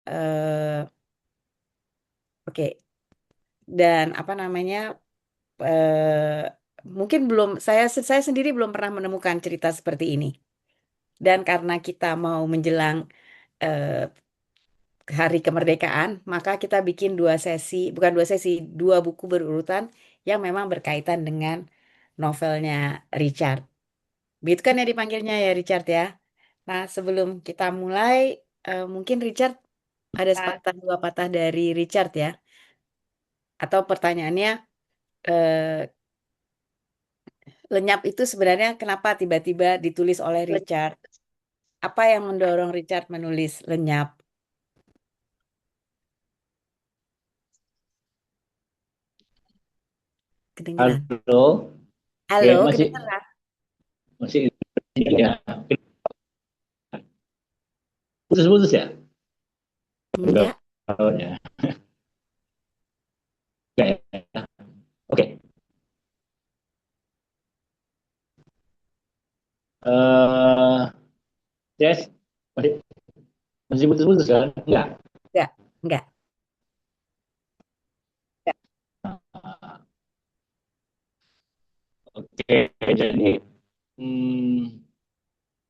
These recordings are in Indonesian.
eh, oke. Dan apa namanya? eh, Mungkin belum saya sendiri belum pernah menemukan cerita seperti ini. Dan karena kita mau menjelang eh, hari kemerdekaan, maka kita bikin dua sesi, bukan dua sesi, dua buku berurutan yang memang berkaitan dengan novelnya Richard. Begitu kan ya dipanggilnya ya Richard ya. Nah, sebelum kita mulai, mungkin Richard ada sepatah dua patah dari Richard ya. Atau pertanyaannya, eh, lenyap itu sebenarnya kenapa tiba-tiba ditulis oleh Richard? Apa yang mendorong Richard menulis lenyap? Kedengeran. Halo, Halo, ya masih kedengeran? masih ya putus-putus ya? Enggak, Enggak, ya. Enggak ya. Oke. Eh, yes, masih masih putus-putus kan? Enggak. enggak, enggak. Oke, jadi hmm,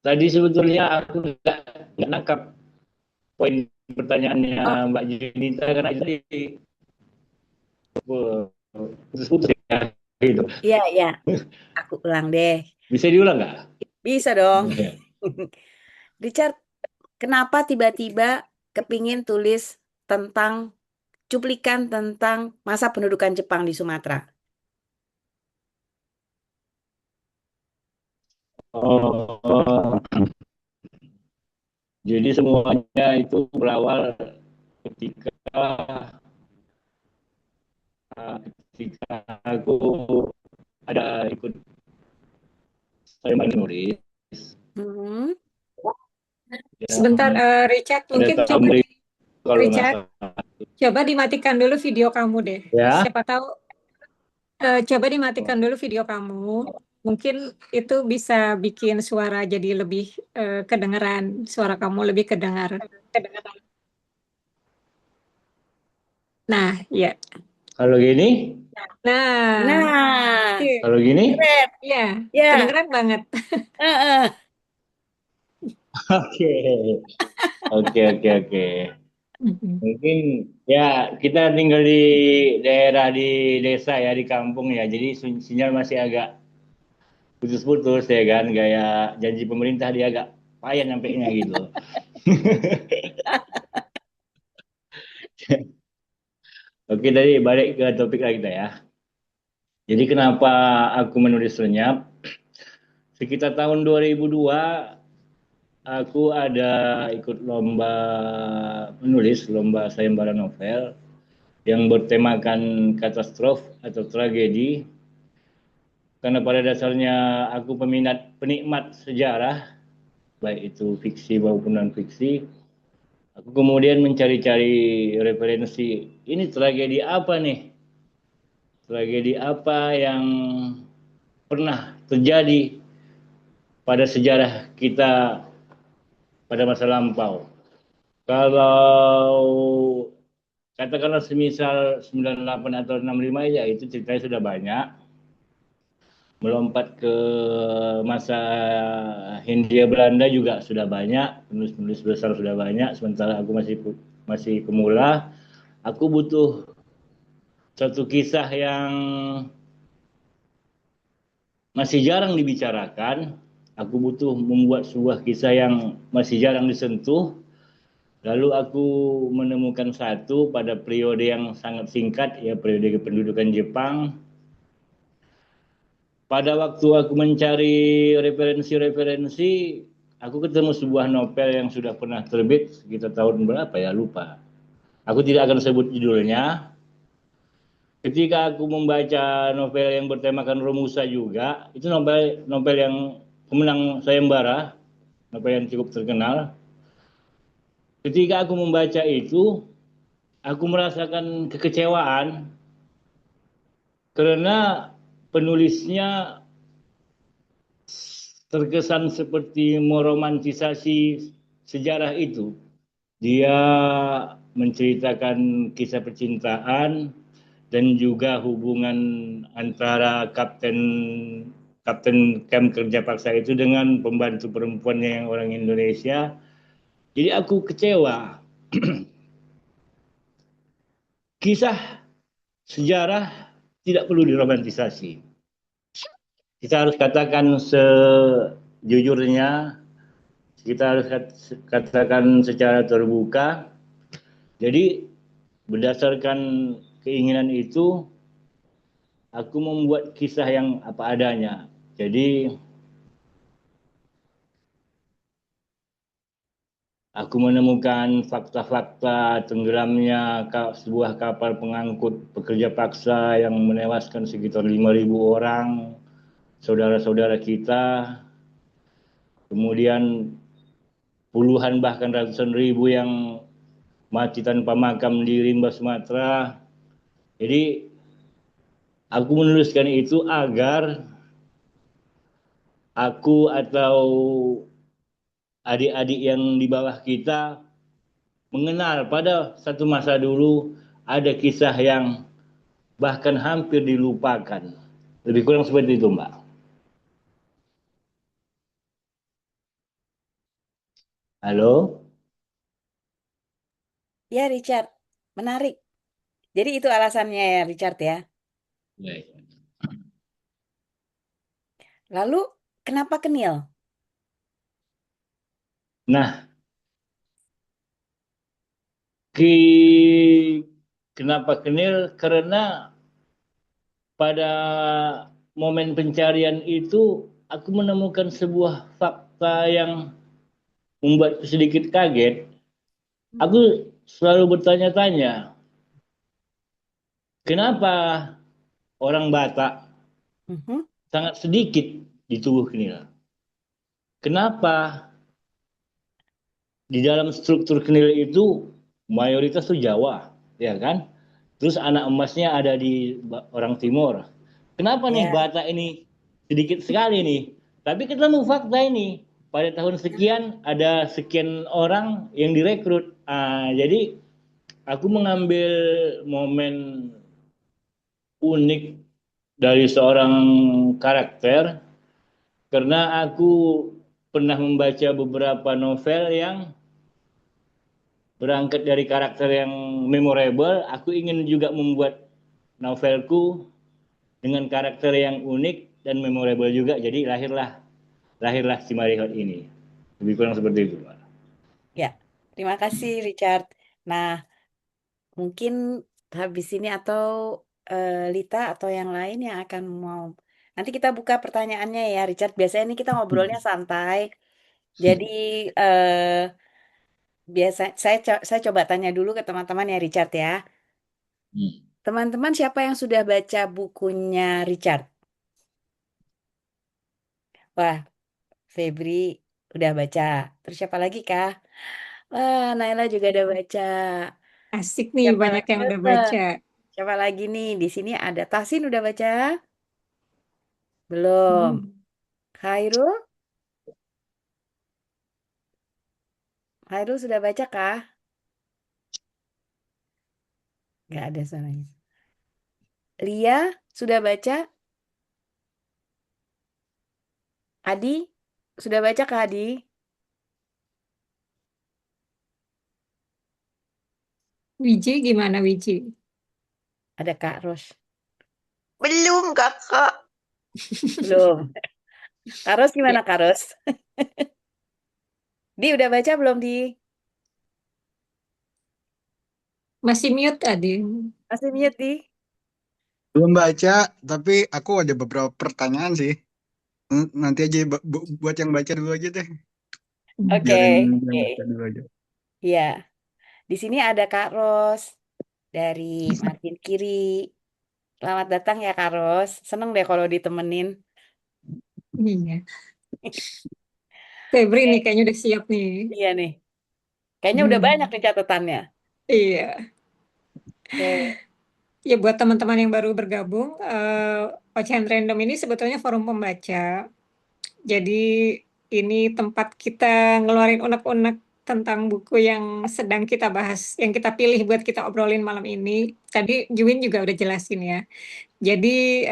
tadi sebetulnya aku nggak nangkap poin pertanyaannya Oh, Mbak Junita karena tadi putus-putus ya gitu. iya, iya. Aku ulang deh. Bisa diulang nggak? Bisa dong. Ya. Richard, kenapa tiba-tiba kepingin tulis tentang cuplikan tentang masa pendudukan Jepang di Sumatera? Oh, jadi semuanya itu berawal ketika ketika aku ada ikut saya menulis Hmm. Sebentar, yang Richard, ada mungkin coba Tamrin kalau nggak Richard, salah coba dimatikan dulu video kamu deh. ya. Siapa tahu, coba dimatikan dulu video kamu. Mungkin itu bisa bikin suara jadi lebih kedengeran, suara kamu lebih kedengar. Nah, ya. Kalau gini, Nah, Nah, iya, kalau gini, keren. iya, Ya, kedengeran banget. heeh. oke, oke, oke, oke. Mhm. Mungkin ya kita tinggal di daerah di desa ya di kampung ya, jadi sinyal masih agak putus-putus ya kan, gaya janji pemerintah dia agak payah nyampainya gitu. Oke, tadi balik ke topik lagi kita ya. Jadi kenapa aku menulis lenyap? Sekitar tahun 2002, aku ada ikut lomba menulis, lomba sayembara novel yang bertemakan katastrof atau tragedi. Karena pada dasarnya aku penikmat sejarah, baik itu fiksi maupun non fiksi. Aku kemudian mencari-cari referensi, ini tragedi apa nih? Tragedi apa yang pernah terjadi pada sejarah kita pada masa lampau? Kalau katakanlah semisal 98 atau 65 ya itu ceritanya sudah banyak. Melompat ke masa Hindia Belanda juga sudah banyak, penulis-penulis besar sudah banyak, sementara aku masih pemula. Aku butuh satu kisah yang masih jarang dibicarakan. Aku butuh membuat sebuah kisah yang masih jarang disentuh. Lalu aku menemukan satu pada periode yang sangat singkat, ya periode kependudukan Jepang. Pada waktu aku mencari referensi-referensi, aku ketemu sebuah novel yang sudah pernah terbit sekitar tahun berapa ya, lupa. Aku tidak akan sebut judulnya. Ketika aku membaca novel yang bertemakan Romusa juga, itu novel novel yang pemenang sayembara, novel yang cukup terkenal. Ketika aku membaca itu, aku merasakan kekecewaan karena penulisnya terkesan seperti meromantisasi sejarah itu. Dia menceritakan kisah percintaan dan juga hubungan antara kapten kamp kerja paksa itu dengan pembantu perempuannya yang orang Indonesia. Jadi aku kecewa. Kisah sejarah tidak perlu diromantisasi. Kita harus katakan sejujurnya, kita harus katakan secara terbuka. Jadi berdasarkan keinginan itu, aku membuat kisah yang apa adanya. Jadi aku menemukan fakta-fakta tenggelamnya sebuah kapal pengangkut pekerja paksa yang menewaskan sekitar 5.000 orang, saudara-saudara kita. Kemudian puluhan bahkan ratusan ribu yang mati tanpa makam di rimba Sumatera. Jadi aku menuliskan itu agar aku atau adik-adik yang di bawah kita mengenal pada satu masa dulu ada kisah yang bahkan hampir dilupakan. Lebih kurang seperti itu, Mbak. Halo? Ya, Richard, menarik. Jadi itu alasannya ya, Richard ya. Baik. Lalu kenapa Kenil? Nah, kenapa Kenil? Karena pada momen pencarian itu aku menemukan sebuah fakta yang membuatku sedikit kaget. Aku selalu bertanya-tanya, kenapa orang Batak Mhm. sangat sedikit di tubuh Kenil? Kenapa di dalam struktur Kenil itu mayoritas tuh Jawa, ya kan? Terus anak emasnya ada di orang Timur. Kenapa nih Ya. Batak ini sedikit sekali nih? Tapi ketemu fakta ini. Pada tahun sekian ada sekian orang yang direkrut. Jadi aku mengambil momen unik dari seorang karakter karena aku pernah membaca beberapa novel yang berangkat dari karakter yang memorable. Aku ingin juga membuat novelku dengan karakter yang unik dan memorable juga. Jadi lahirlah si Marihot ini. Lebih kurang seperti itu, Pak. Ya, terima kasih Richard. Nah, mungkin habis ini atau Lita atau yang lain yang akan mau. Nanti kita buka pertanyaannya ya, Richard. Biasanya ini kita ngobrolnya santai. Jadi eh, saya coba tanya dulu ke teman-teman ya Richard ya. Teman-teman siapa yang sudah baca bukunya Richard? Wah, Febri udah baca. Terus siapa lagi kah? Wah, Naila juga udah baca. Asik nih, Siapa banyak lagi? yang udah baca. Siapa lagi nih? Di sini ada Tasin udah baca? Belum. Hmm. Khairul? Khairul sudah baca kah? Nggak ada suaranya. Lia sudah baca? Adi? Sudah baca kah Adi? Wiji gimana Wiji? Ada Kak Ros. Belum, Kakak. Belum. Kak Ros Ya, gimana Kak Ros? Di udah baca belum Di? masih mute tadi. Masih mute Di? Belum baca, tapi aku ada beberapa pertanyaan sih. Nanti aja buat yang baca dulu aja deh. Oke. Biarin yang baca Oke. dulu aja. Iya. Di sini ada Kak Ros dari Martin Kiri. Selamat datang ya Kak Ros. Seneng deh kalau ditemenin. Iya. Febri nih kayaknya udah siap nih. Iya nih. Kayaknya udah banyak Hmm. nih catatannya. Iya. Oke. Ya buat teman-teman yang baru bergabung, Ocehan Random ini sebetulnya forum pembaca. Jadi ini tempat kita ngeluarin unek-unek tentang buku yang sedang kita bahas, yang kita pilih buat kita obrolin malam ini. Tadi Juwin juga udah jelasin ya. Jadi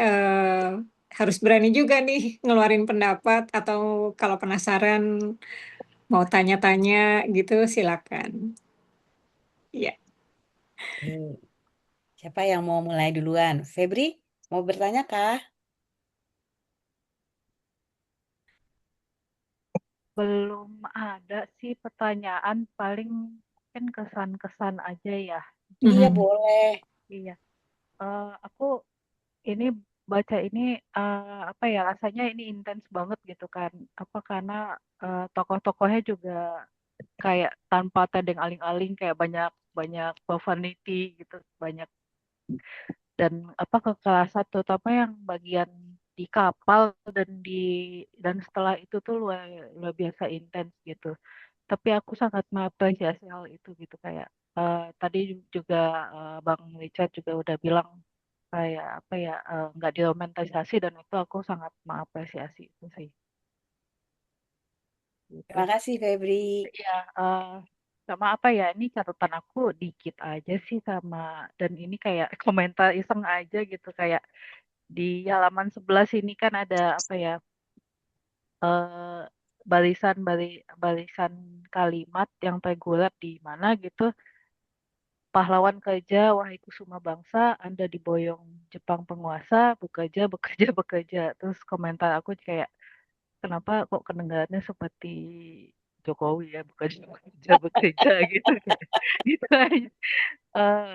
harus berani juga nih ngeluarin pendapat atau kalau penasaran mau tanya-tanya gitu silakan. Ya. Oke. Siapa yang mau mulai duluan? Febri, mau bertanya kah? Belum ada sih pertanyaan, paling mungkin kesan-kesan aja ya. Iya, Mhm. boleh. Iya, aku ini baca ini apa ya, rasanya ini intens banget gitu kan. Apa karena tokoh-tokohnya juga kayak tanpa tedeng aling-aling, kayak banyak banyak profanity gitu, banyak dan apa kekerasan terutama yang bagian di kapal dan setelah itu tuh luar luar biasa intens gitu. Tapi aku sangat mengapresiasi hal itu gitu kayak tadi juga Bang Richard juga udah bilang kayak apa ya nggak diromantisasi dan itu aku sangat mengapresiasi itu sih gitu. Terima kasih, Febri. Ya sama apa ya ini catatan aku dikit aja sih sama dan ini kayak komentar iseng aja gitu kayak di halaman 11 ini kan ada apa ya eh, barisan kalimat yang tergulat di mana gitu. Pahlawan kerja, wahai kusuma bangsa, Anda diboyong Jepang penguasa, bekerja, bekerja, bekerja. Terus komentar aku kayak, kenapa kok kedengarannya seperti Jokowi ya, bekerja, bekerja, bekerja gitu. Gitu aja.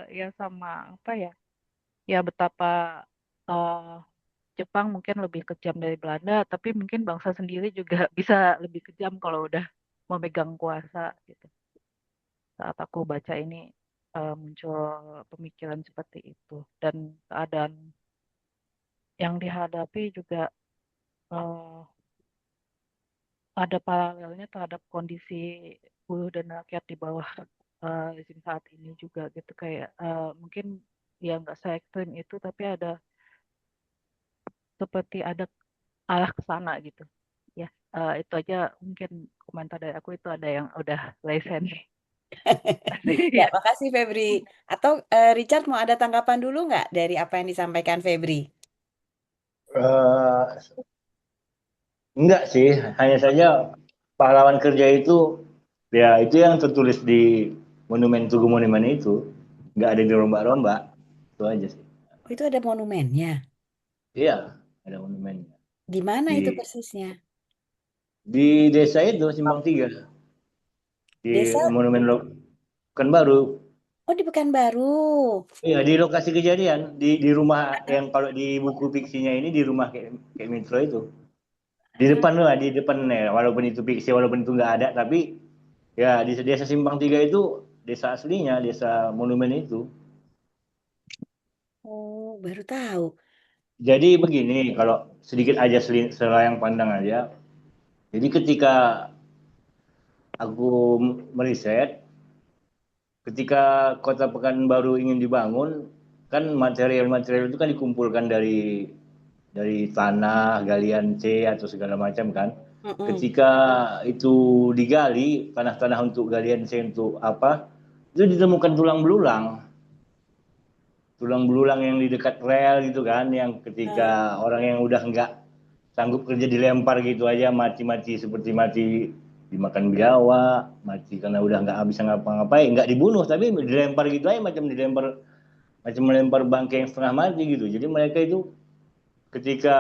Ya sama apa ya, ya betapa eh, Jepang mungkin lebih kejam dari Belanda, tapi mungkin bangsa sendiri juga bisa lebih kejam kalau udah memegang kuasa gitu. Saat aku baca ini muncul pemikiran seperti itu dan keadaan yang dihadapi juga eh, ada paralelnya terhadap kondisi buruh dan rakyat di bawah rezim saat ini juga gitu kayak mungkin ya nggak se ekstrim itu tapi ada seperti ada arah ke sana gitu ya itu aja mungkin komentar dari aku itu ada yang udah lesen Ya, ya. makasih Febri. Atau Richard mau ada tanggapan dulu nggak dari apa yang disampaikan Febri? Eh, enggak sih, hanya saja pahlawan kerja itu ya itu yang tertulis di monumen Tugu Monumen itu nggak ada di rombak-rombak itu aja sih. Oh, itu ada monumennya. Iya, ada monumennya Di mana di itu persisnya? di desa itu Simpang Tiga di Desa? monumen Pekanbaru. Oh, di Pekanbaru. Iya, di lokasi kejadian di rumah yang kalau di buku fiksinya ini di rumah kayak Mitro itu. Di Ah, depan lah, di depan ya, walaupun itu fiksi, walaupun itu nggak ada, tapi ya di desa Simpang Tiga itu desa aslinya, desa monumen itu. oh, baru tahu. Jadi begini, kalau sedikit aja selayang pandang aja. Jadi ketika aku meriset, ketika kota Pekanbaru ingin dibangun, kan material-material itu kan dikumpulkan dari tanah, galian C atau segala macam kan. Mm-mm. Ketika itu digali, tanah-tanah untuk galian C untuk apa, itu ditemukan tulang belulang. Tulang belulang yang di dekat rel gitu kan, yang Ah, ketika orang yang udah nggak sanggup kerja dilempar gitu aja, mati-mati seperti mati dimakan biawak, mati karena udah nggak bisa ngapa-ngapain, nggak dibunuh tapi dilempar gitu aja macam melempar bangkai yang setengah mati gitu. Jadi mereka itu ketika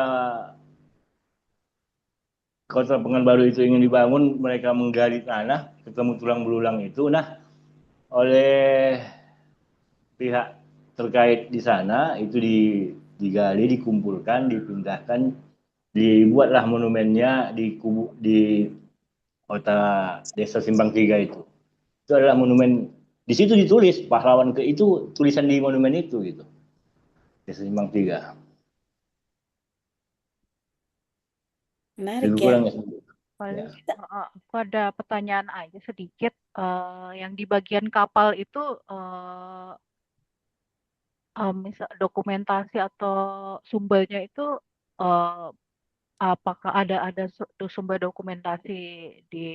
kota Pekanbaru itu ingin dibangun, mereka menggali tanah, ketemu tulang belulang itu. Nah, oleh pihak terkait di sana itu digali, dikumpulkan, dipindahkan, dibuatlah monumennya di kota Desa Simpang Tiga itu. Itu adalah monumen di situ ditulis pahlawan ke itu tulisan di monumen itu gitu. Desa Simpang Tiga. menarik Lebih ya. kurang ya. Ya. Paling aku ada pertanyaan aja sedikit. Yang di bagian kapal itu misal dokumentasi atau sumbernya itu eh, apakah ada sumber dokumentasi di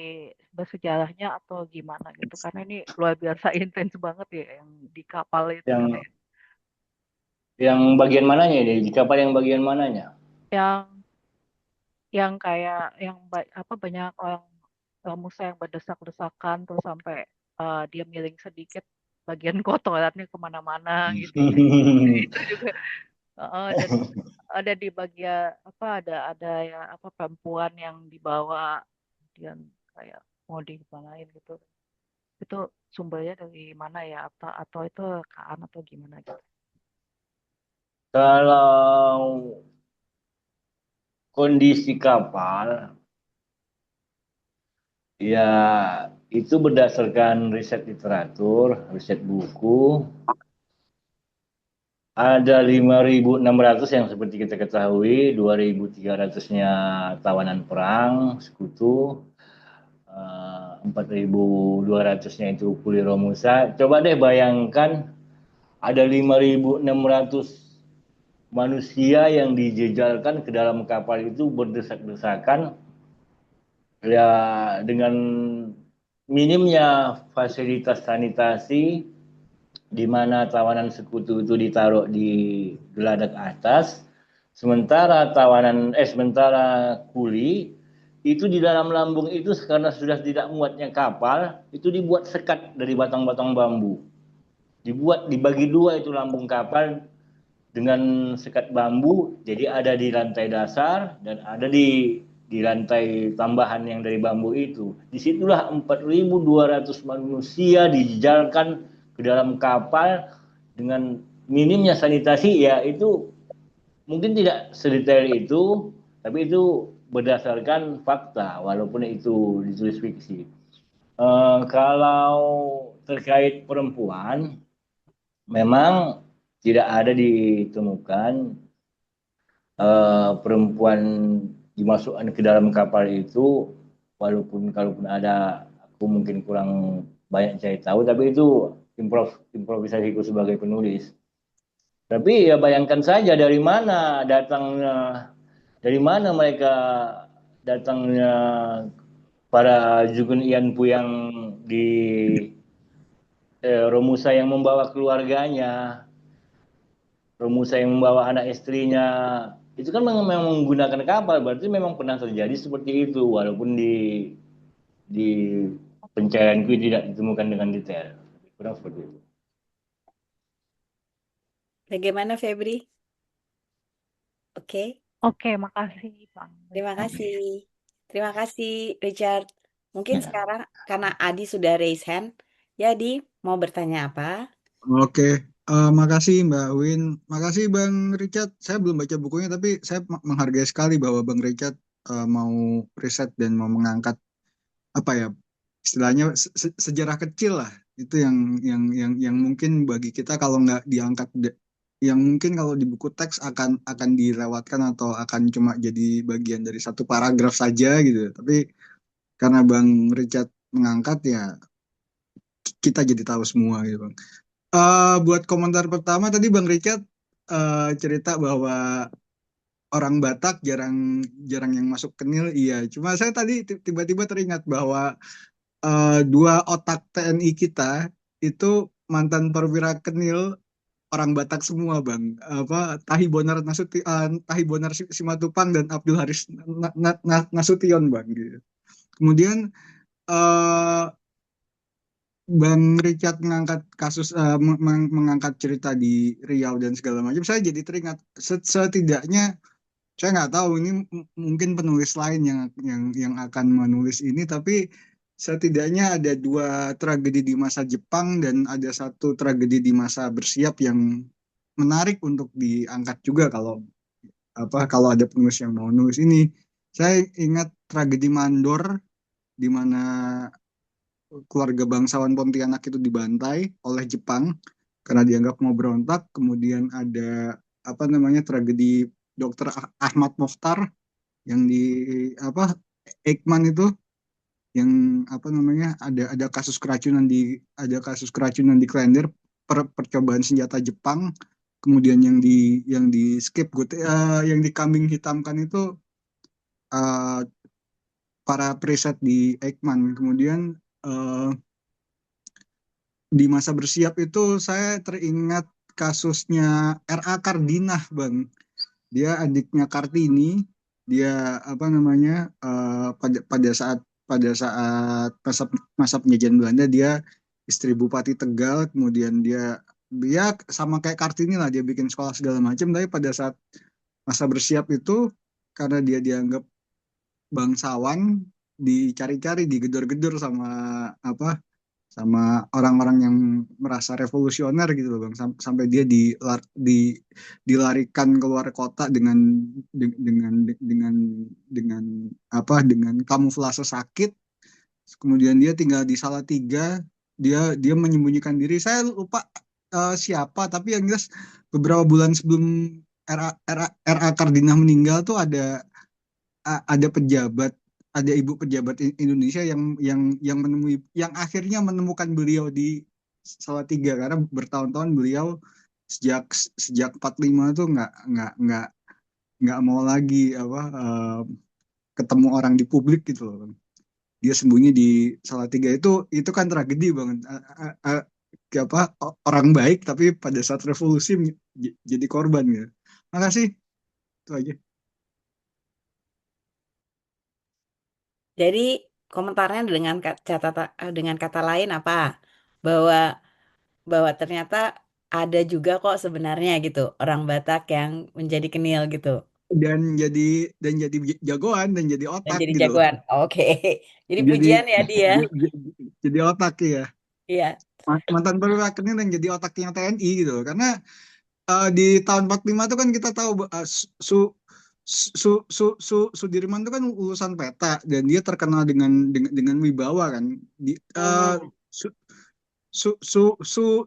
bersejarahnya atau gimana gitu? Karena ini luar biasa intens banget ya yang di kapal itu Yang gitu ya. yang bagian mananya ini? Di kapal yang bagian mananya? Yang kayak yang banyak orang Musa yang berdesak-desakan terus sampai dia miring sedikit bagian kotorannya kemana-mana gitu ya. Itu juga dan ada di bagian ada ya perempuan yang dibawa kemudian kayak mau dimanain gitu. Itu sumbernya dari mana ya atau itu rekaan atau gimana gitu. Kalau kondisi kapal, ya itu berdasarkan riset literatur, riset buku. Ada 5.600 yang seperti kita ketahui, 2.300-nya tawanan perang, sekutu, 4.200-nya itu kulir Romusa. Coba deh bayangkan ada 5.600 manusia yang dijejalkan ke dalam kapal itu berdesak-desakan, ya dengan minimnya fasilitas sanitasi, di mana tawanan sekutu itu ditaruh di geladak atas, sementara kuli itu di dalam lambung itu karena sudah tidak muatnya kapal, itu dibuat sekat dari batang-batang bambu. Dibagi dua itu lambung kapal dengan sekat bambu, jadi ada di lantai dasar dan ada di lantai tambahan yang dari bambu itu. Disitulah 4.200 manusia dijejalkan ke dalam kapal dengan minimnya sanitasi, ya itu mungkin tidak sedetail itu, tapi itu berdasarkan fakta, walaupun itu ditulis fiksi. Kalau terkait perempuan, memang tidak ada ditemukan perempuan dimasukkan ke dalam kapal itu, walaupun kalaupun ada, aku mungkin kurang banyak cari tahu, tapi itu improvisasiku sebagai penulis. Tapi ya bayangkan saja dari mana mereka datangnya, para Jugun Ianpu yang di Romusa yang membawa keluarganya, Romusa yang membawa anak istrinya, itu kan memang menggunakan kapal, berarti memang pernah terjadi seperti itu, walaupun di pencarianku tidak ditemukan dengan detail. Kurang seperti itu. Bagaimana Febri? Oke, Oke, makasih Bang. terima kasih. Terima kasih Richard. Mungkin sekarang karena Adi sudah raise hand, ya Adi mau bertanya apa? Oke, makasih Mbak Win, makasih Bang Richard. Saya belum baca bukunya, tapi saya menghargai sekali bahwa Bang Richard mau riset dan mau mengangkat apa ya istilahnya sejarah kecil lah. Itu yang mungkin bagi kita kalau nggak diangkat, yang mungkin kalau di buku teks akan dilewatkan atau akan cuma jadi bagian dari satu paragraf saja gitu. Tapi karena Bang Richard mengangkat ya kita jadi tahu semua gitu Bang. Buat komentar pertama tadi Bang Richard cerita bahwa orang Batak jarang jarang yang masuk ke Nil, iya. Cuma saya tadi tiba-tiba teringat bahwa dua otak TNI kita itu mantan perwira Kenil orang Batak semua Bang. Tahi Bonar Simatupang dan Abdul Haris Nasution Bang gitu. Kemudian eh, Bang Richard mengangkat mengangkat cerita di Riau dan segala macam, saya jadi teringat setidaknya saya nggak tahu ini mungkin penulis lain yang akan menulis ini, tapi setidaknya ada dua tragedi di masa Jepang dan ada satu tragedi di masa bersiap yang menarik untuk diangkat juga kalau ada penulis yang mau nulis ini. Saya ingat tragedi Mandor di mana keluarga bangsawan Pontianak itu dibantai oleh Jepang karena dianggap mau berontak. Kemudian ada tragedi Dr. Ahmad Mokhtar yang di apa Eijkman itu, yang ada kasus keracunan di Klender, percobaan senjata Jepang. Kemudian yang di skip yang dikambing hitamkan itu eh, para periset di Eijkman. Kemudian di masa bersiap itu saya teringat kasusnya R.A. Kardinah, Bang. Dia adiknya Kartini. Dia apa namanya, pada saat masa penjajahan Belanda, dia istri Bupati Tegal. Kemudian dia sama kayak Kartini lah, dia bikin sekolah segala macam. Tapi pada saat masa bersiap itu, karena dia dianggap bangsawan, dicari-cari, digedor-gedor sama apa, sama orang-orang yang merasa revolusioner gitu loh, Bang. Sampai dia dilarikan keluar kota dengan apa, dengan kamuflase sakit. Kemudian dia tinggal di Salatiga. Dia menyembunyikan diri. Saya lupa siapa, tapi yang jelas beberapa bulan sebelum RA Kardinah meninggal tuh ada pejabat, ada ibu pejabat Indonesia yang menemui, yang akhirnya menemukan beliau di Salatiga, karena bertahun-tahun beliau sejak sejak 45 tuh nggak mau lagi apa, ketemu orang di publik gitu loh. Dia sembunyi di Salatiga. Itu kan tragedi banget. Apa, orang baik tapi pada saat revolusi jadi korban gitu. Makasih, itu aja. Jadi komentarnya dengan kata lain apa? Bahwa bahwa ternyata ada juga kok sebenarnya gitu orang Batak yang menjadi kenil gitu Dan jadi jagoan dan jadi dan otak jadi gitu loh. jagoan. Oke. Jadi Jadi pujian ya dia. jadi otak ya. Iya. Mantan perwira ini dan jadi otaknya TNI gitu loh. Karena di tahun 45 itu kan kita tahu, Sudirman itu kan lulusan peta dan dia terkenal dengan wibawa kan. Hmm.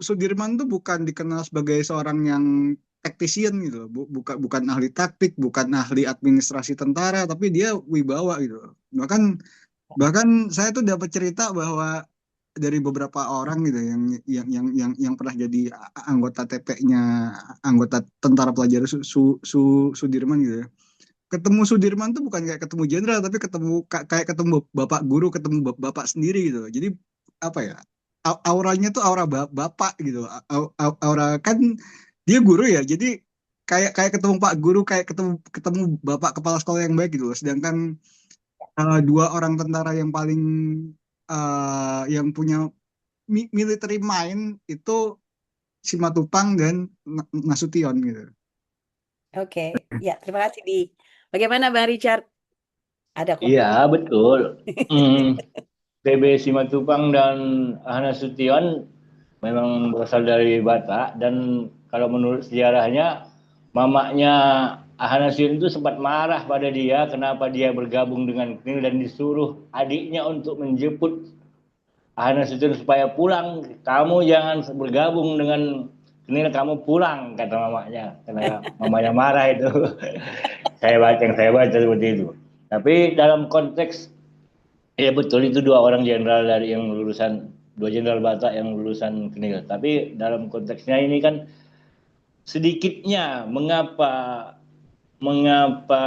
Sudirman tuh bukan dikenal sebagai seorang yang tactician gitu loh. Bukan ahli taktik, bukan ahli administrasi tentara, tapi dia wibawa gitu loh. Bahkan bahkan saya tuh dapat cerita bahwa dari beberapa orang gitu yang pernah jadi anggota TP-nya, anggota Tentara Pelajar Sudirman gitu ya. Ketemu Sudirman tuh bukan kayak ketemu jenderal, tapi kayak ketemu bapak guru, ketemu bapak sendiri gitu. Jadi apa ya? Auranya tuh aura bapak gitu. Aura kan dia guru ya. Jadi kayak kayak ketemu pak guru, kayak ketemu ketemu bapak kepala sekolah yang baik gitu loh. Sedangkan dua orang tentara yang paling yang punya military mind itu Simatupang dan Nasution gitu. Oke. Ya, terima kasih di. Bagaimana Bang Richard? Ada Iya, komentar? betul. PB Simatupang dan Ahana Sution memang berasal dari Batak, dan kalau menurut sejarahnya mamanya Ahana Sution itu sempat marah pada dia kenapa dia bergabung dengan KNIL dan disuruh adiknya untuk menjemput Ahana Sution supaya pulang. Kamu jangan bergabung dengan KNIL, kamu pulang, kata mamanya, karena mamanya marah itu. Saya baca seperti itu. Tapi dalam konteks, ya betul, itu dua orang jenderal dari yang lulusan, dua jenderal Batak yang lulusan KNIL. Tapi dalam konteksnya ini kan sedikitnya mengapa mengapa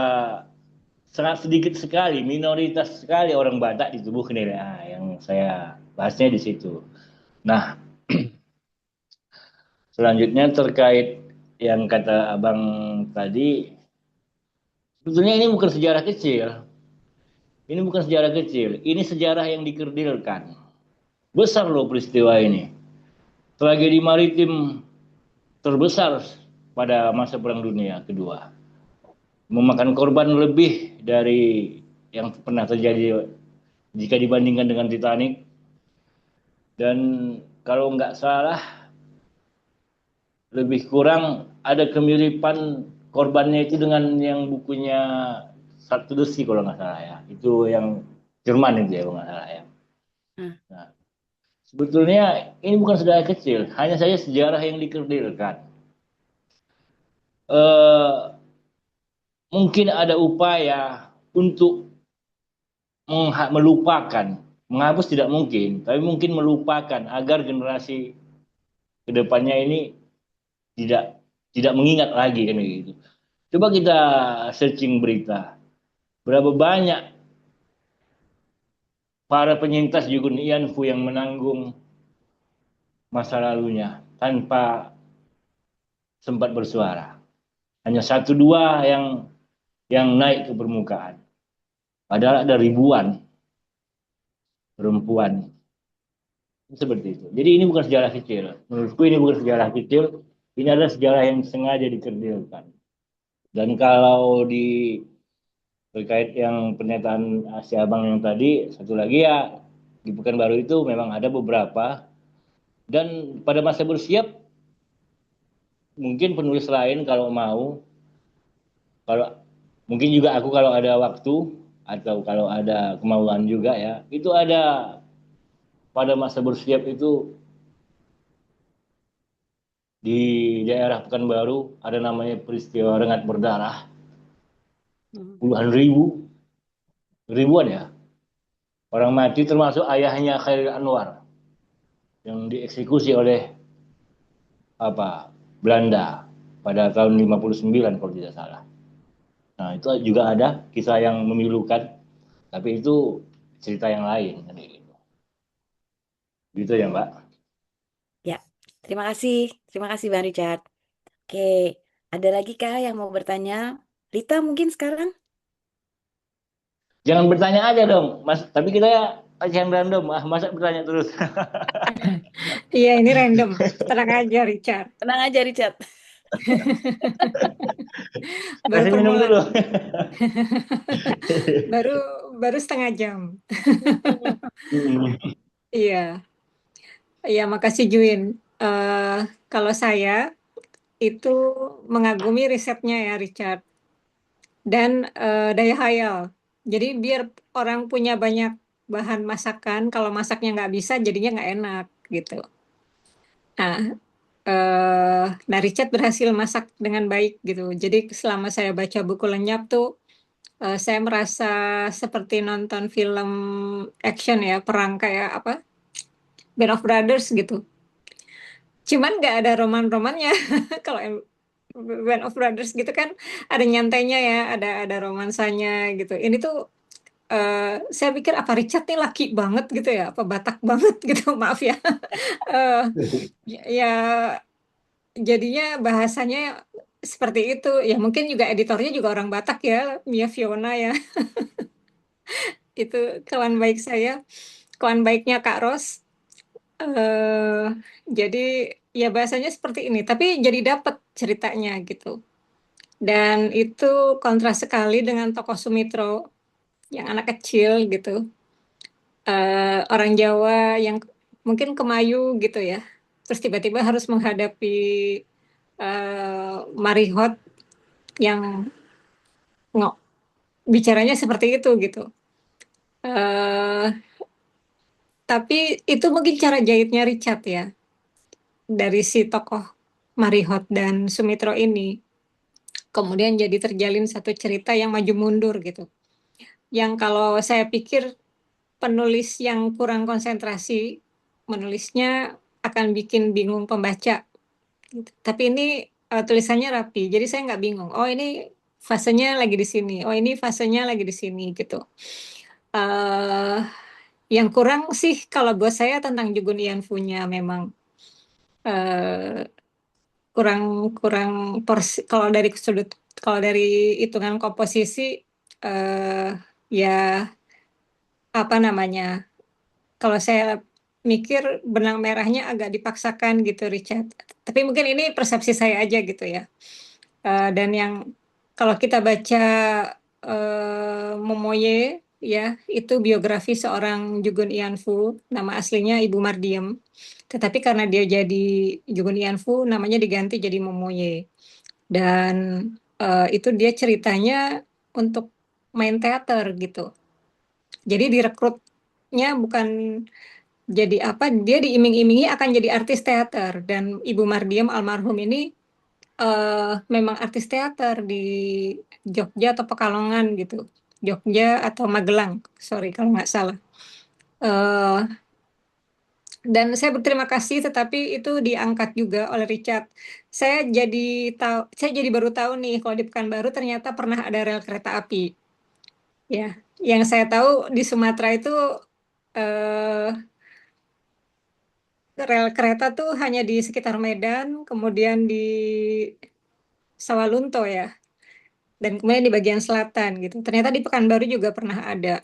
sangat sedikit sekali, minoritas sekali orang Batak di tubuh KNIL. Nah, yang saya bahasnya di situ. Nah, selanjutnya terkait yang kata Abang tadi, sebetulnya ini bukan sejarah kecil. Ini bukan sejarah kecil. Ini sejarah yang dikerdilkan. Besar loh peristiwa ini. Tragedi maritim terbesar pada masa Perang Dunia Kedua. Memakan korban lebih dari yang pernah terjadi jika dibandingkan dengan Titanic. Dan kalau nggak salah, lebih kurang ada kemiripan korbannya itu dengan yang bukunya Satu Desi kalau nggak salah ya. Itu yang Jerman itu ya kalau nggak salah ya. Hmm. Nah, sebetulnya ini bukan sejarah kecil, hanya saja sejarah yang dikerdilkan. Mungkin ada upaya untuk melupakan, menghapus tidak mungkin, tapi mungkin melupakan agar generasi kedepannya ini tidak tidak mengingat lagi kan gitu. Coba kita searching berita. Berapa banyak para penyintas Jugun Ianfu yang menanggung masa lalunya tanpa sempat bersuara. Hanya satu dua yang naik ke permukaan. Padahal ada ribuan perempuan seperti itu. Jadi ini bukan sejarah kecil. Menurutku ini bukan sejarah kecil. Ini adalah sejarah yang sengaja dikerdilkan. Dan kalau terkait yang pernyataan Asia Abang yang tadi, satu lagi ya di Pekanbaru itu memang ada beberapa dan pada masa bersiap mungkin penulis lain kalau mau, kalau mungkin juga aku kalau ada waktu atau kalau ada kemauan juga ya, itu ada pada masa bersiap itu di daerah Pekanbaru ada namanya peristiwa Rengat Berdarah, puluhan ribuan ya orang mati termasuk ayahnya Khairil Anwar yang dieksekusi oleh Belanda pada tahun 59 kalau tidak salah. Nah, itu juga ada kisah yang memilukan, tapi itu cerita yang lain. Gitu ya, Mbak. Ya, terima kasih. Terima kasih Bang Richard. Oke, ada lagi kah yang mau bertanya? Rita mungkin sekarang? Jangan bertanya aja dong, Mas. Tapi kita ya yang random, masa bertanya terus. Iya, ini random. Tenang aja, Richard. Tenang aja Richard. Baru Kasih minum dulu. baru baru setengah jam. Iya, iya, makasih Juin. Kalau saya itu mengagumi risetnya ya, Richard, dan daya hayal. Jadi biar orang punya banyak bahan masakan, kalau masaknya nggak bisa, jadinya nggak enak gitu. Nah, nah Richard berhasil masak dengan baik gitu. Jadi selama saya baca buku lenyap tuh, saya merasa seperti nonton film action ya, perang kayak apa, Band of Brothers gitu. Cuman nggak ada roman-romannya. Kalau Band of Brothers gitu kan ada nyantainya ya, ada romansanya gitu. Ini tuh saya pikir apa Richard nih laki banget gitu ya, apa Batak banget gitu, maaf ya. Eh, ya jadinya bahasanya seperti itu. Ya mungkin juga editornya juga orang Batak ya, Mia Fiona ya. Itu kawan baik saya, kawan baiknya Kak Ros. eh jadi ya bahasanya seperti ini, tapi jadi dapet ceritanya gitu. Dan itu kontras sekali dengan tokoh Sumitro yang anak kecil gitu. Orang Jawa yang mungkin kemayu gitu ya. Terus tiba-tiba harus menghadapi Marihot yang nggak bicaranya seperti itu gitu. eh tapi itu mungkin cara jahitnya Richard ya, dari si tokoh Marihot dan Sumitro ini. Kemudian jadi terjalin satu cerita yang maju mundur gitu. Yang kalau saya pikir penulis yang kurang konsentrasi menulisnya akan bikin bingung pembaca. Gitu. Tapi ini tulisannya rapi, jadi saya nggak bingung. Oh ini fasenya lagi di sini. Oh ini fasenya lagi di sini gitu. eh yang kurang sih kalau buat saya tentang Jugun Ianfu-nya memang eh, kurang kurang porsi. Kalau dari hitungan komposisi eh ya apa namanya? Kalau saya mikir benang merahnya agak dipaksakan gitu, Richard. Tapi mungkin ini persepsi saya aja gitu ya. Dan yang kalau kita baca Momoye ya, itu biografi seorang Jugun Ianfu, nama aslinya Ibu Mardiem. Tetapi karena dia jadi Jugun Ianfu, namanya diganti jadi Momoye. Dan itu dia ceritanya untuk main teater gitu. Jadi direkrutnya bukan jadi apa, dia diiming-imingi akan jadi artis teater, dan Ibu Mardiem almarhum ini memang artis teater di Jogja atau Pekalongan gitu, Jogja atau Magelang, sorry kalau nggak salah. Eh, dan saya berterima kasih, tetapi itu diangkat juga oleh Richard. Saya jadi baru tahu nih kalau di Pekanbaru ternyata pernah ada rel kereta api. Ya, yang saya tahu di Sumatera itu eh, rel kereta tuh hanya di sekitar Medan, kemudian di Sawalunto ya, dan kemudian di bagian selatan gitu. Ternyata di Pekanbaru juga pernah ada.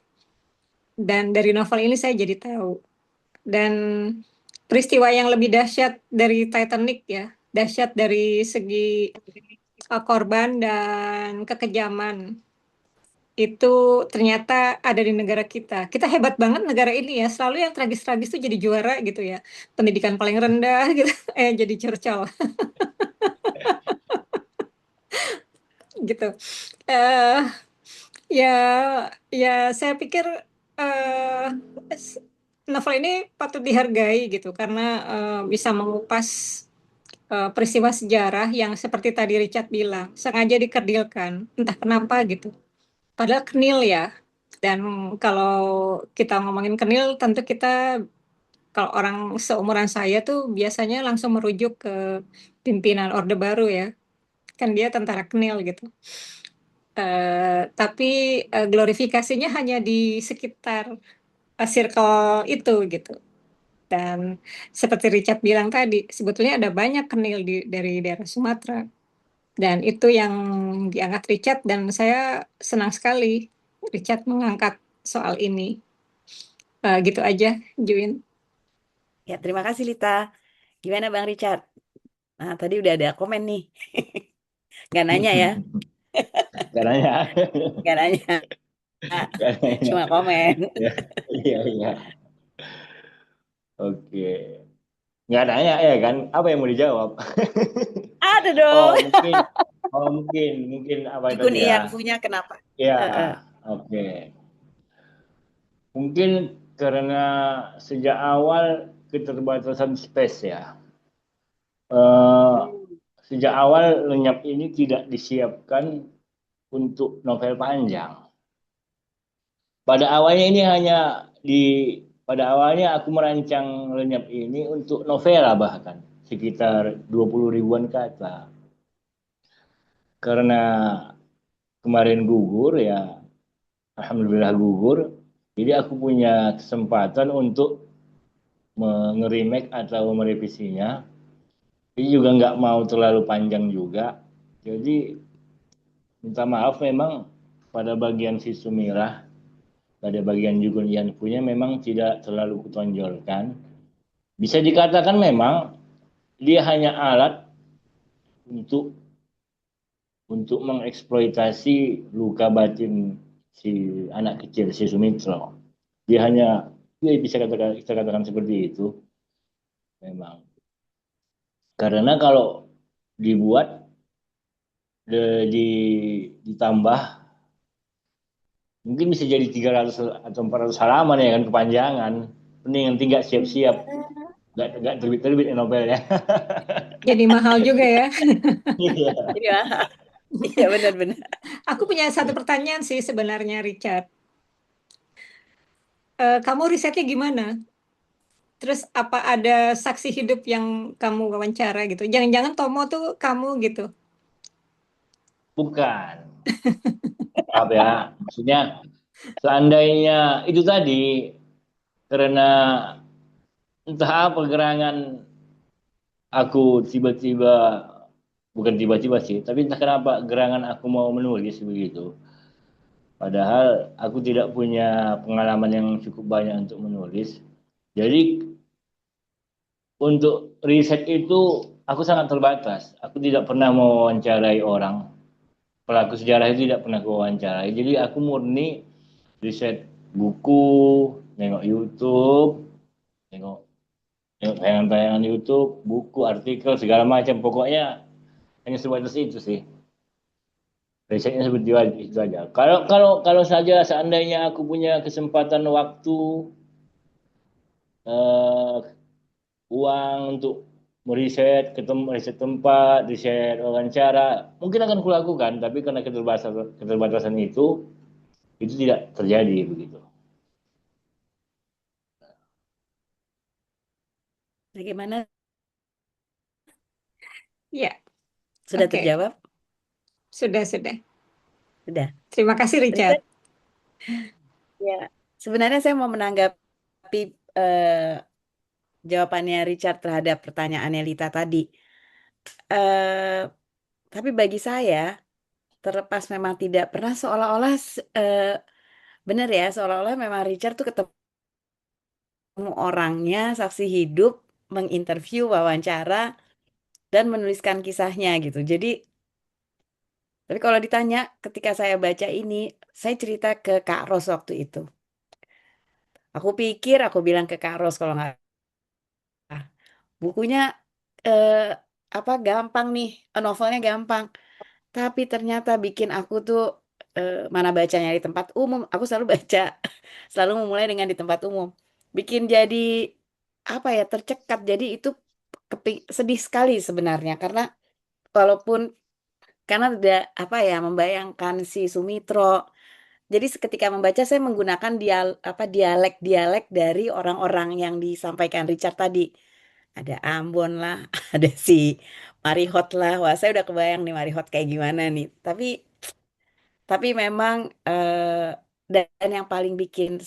Dan dari novel ini saya jadi tahu. Dan peristiwa yang lebih dahsyat dari Titanic ya, dahsyat dari segi korban dan kekejaman itu ternyata ada di negara kita. Kita hebat banget negara ini ya, selalu yang tragis-tragis tuh jadi juara gitu ya. Pendidikan paling rendah gitu, jadi curcol gitu. Eh ya, ya saya pikir eh novel ini patut dihargai gitu karena bisa mengupas peristiwa sejarah yang seperti tadi Richard bilang, sengaja dikerdilkan, entah kenapa gitu. Padahal kenil ya. Dan kalau kita ngomongin kenil, tentu kita, kalau orang seumuran saya tuh biasanya langsung merujuk ke pimpinan Orde Baru ya. Kan dia tentara kenil gitu. Tapi glorifikasinya hanya di sekitar circle itu gitu. Dan seperti Richard bilang tadi, sebetulnya ada banyak kenil dari daerah Sumatera. Dan itu yang diangkat Richard dan saya senang sekali Richard mengangkat soal ini. Gitu aja, Juin. Ya, terima kasih Lita. Gimana Bang Richard? Nah, tadi udah ada komen nih. Nggak nanya ya, Caranya. nggak nanya. Caranya. Cuma komen. Ya, iya, iya. Oke. Nggak nanya ya kan? Apa yang mau dijawab? Ada Oh, dong. mungkin apa Ikun tadi yang ya? punya kenapa? Ya, Heeh. oke. Mungkin karena sejak awal keterbatasan space ya. Eh, sejak awal lenyap ini tidak disiapkan untuk novel panjang. Pada awalnya ini hanya di pada awalnya aku merancang lenyap ini untuk novela bahkan sekitar 20 ribuan kata. Karena kemarin gugur ya, alhamdulillah gugur. Jadi aku punya kesempatan untuk nge-remake atau merevisinya. Ini juga nggak mau terlalu panjang juga. Jadi minta maaf memang pada bagian si Sumirah, pada bagian Jugun Ian punya memang tidak terlalu kutonjolkan. Bisa dikatakan memang dia hanya alat untuk mengeksploitasi luka batin si anak kecil si Sumitro. Dia hanya dia bisa katakan kita katakan seperti itu memang. Karena kalau dibuat ditambah mungkin bisa jadi 300 atau 400 halaman ya kan kepanjangan. Mending nanti nggak siap-siap, nggak terbit-terbit novelnya. Jadi mahal juga ya. Iya. Iya, iya benar-benar. Aku punya satu pertanyaan sih sebenarnya, Richard. Kamu risetnya gimana? Terus apa ada saksi hidup yang kamu wawancara gitu? Jangan-jangan Tomo tuh kamu gitu. Bukan. Maaf ya. Maksudnya seandainya itu tadi karena entah apa gerangan aku tiba-tiba bukan tiba-tiba sih, tapi entah kenapa gerangan aku mau menulis begitu. Padahal aku tidak punya pengalaman yang cukup banyak untuk menulis. Jadi untuk riset itu aku sangat terbatas. Aku tidak pernah mewawancarai orang. Pelaku sejarah itu tidak pernah mewawancarai. Jadi aku murni riset buku, nengok YouTube, nengok tengok tayangan-tayangan YouTube, buku, artikel, segala macam. Pokoknya hanya sebatas itu sih. Risetnya seperti itu aja. Kalau kalau kalau saja seandainya aku punya kesempatan waktu, eh, uang untuk meriset, ketemu riset tempat, riset wawancara, mungkin akan kulakukan. Tapi karena keterbatasan itu tidak terjadi begitu. Bagaimana? Ya, Sudah oke. terjawab? Sudah, sudah. Sudah. Terima kasih, Richard. Richard, Ya, sebenarnya saya mau menanggapi eh, jawabannya Richard terhadap pertanyaannya Lita tadi. Eh, tapi bagi saya, terlepas memang tidak pernah seolah-olah benar ya, seolah-olah memang Richard tuh ketemu orangnya, saksi hidup, menginterview, wawancara, dan menuliskan kisahnya gitu. Jadi, tapi kalau ditanya, ketika saya baca ini, saya cerita ke Kak Ros waktu itu. Aku bilang ke Kak Ros kalau nggak bukunya eh, apa gampang nih, novelnya gampang. Tapi ternyata bikin aku tuh mana bacanya di tempat umum. Aku selalu baca, selalu memulai dengan di tempat umum. Bikin jadi apa ya tercekat. Jadi itu sedih sekali sebenarnya karena walaupun karena tidak apa ya membayangkan si Sumitro. Jadi ketika membaca saya menggunakan dialek-dialek dari orang-orang yang disampaikan Richard tadi. Ada Ambon lah, ada si Marihot lah. Wah, saya udah kebayang nih Marihot kayak gimana nih. Tapi memang dan yang paling bikin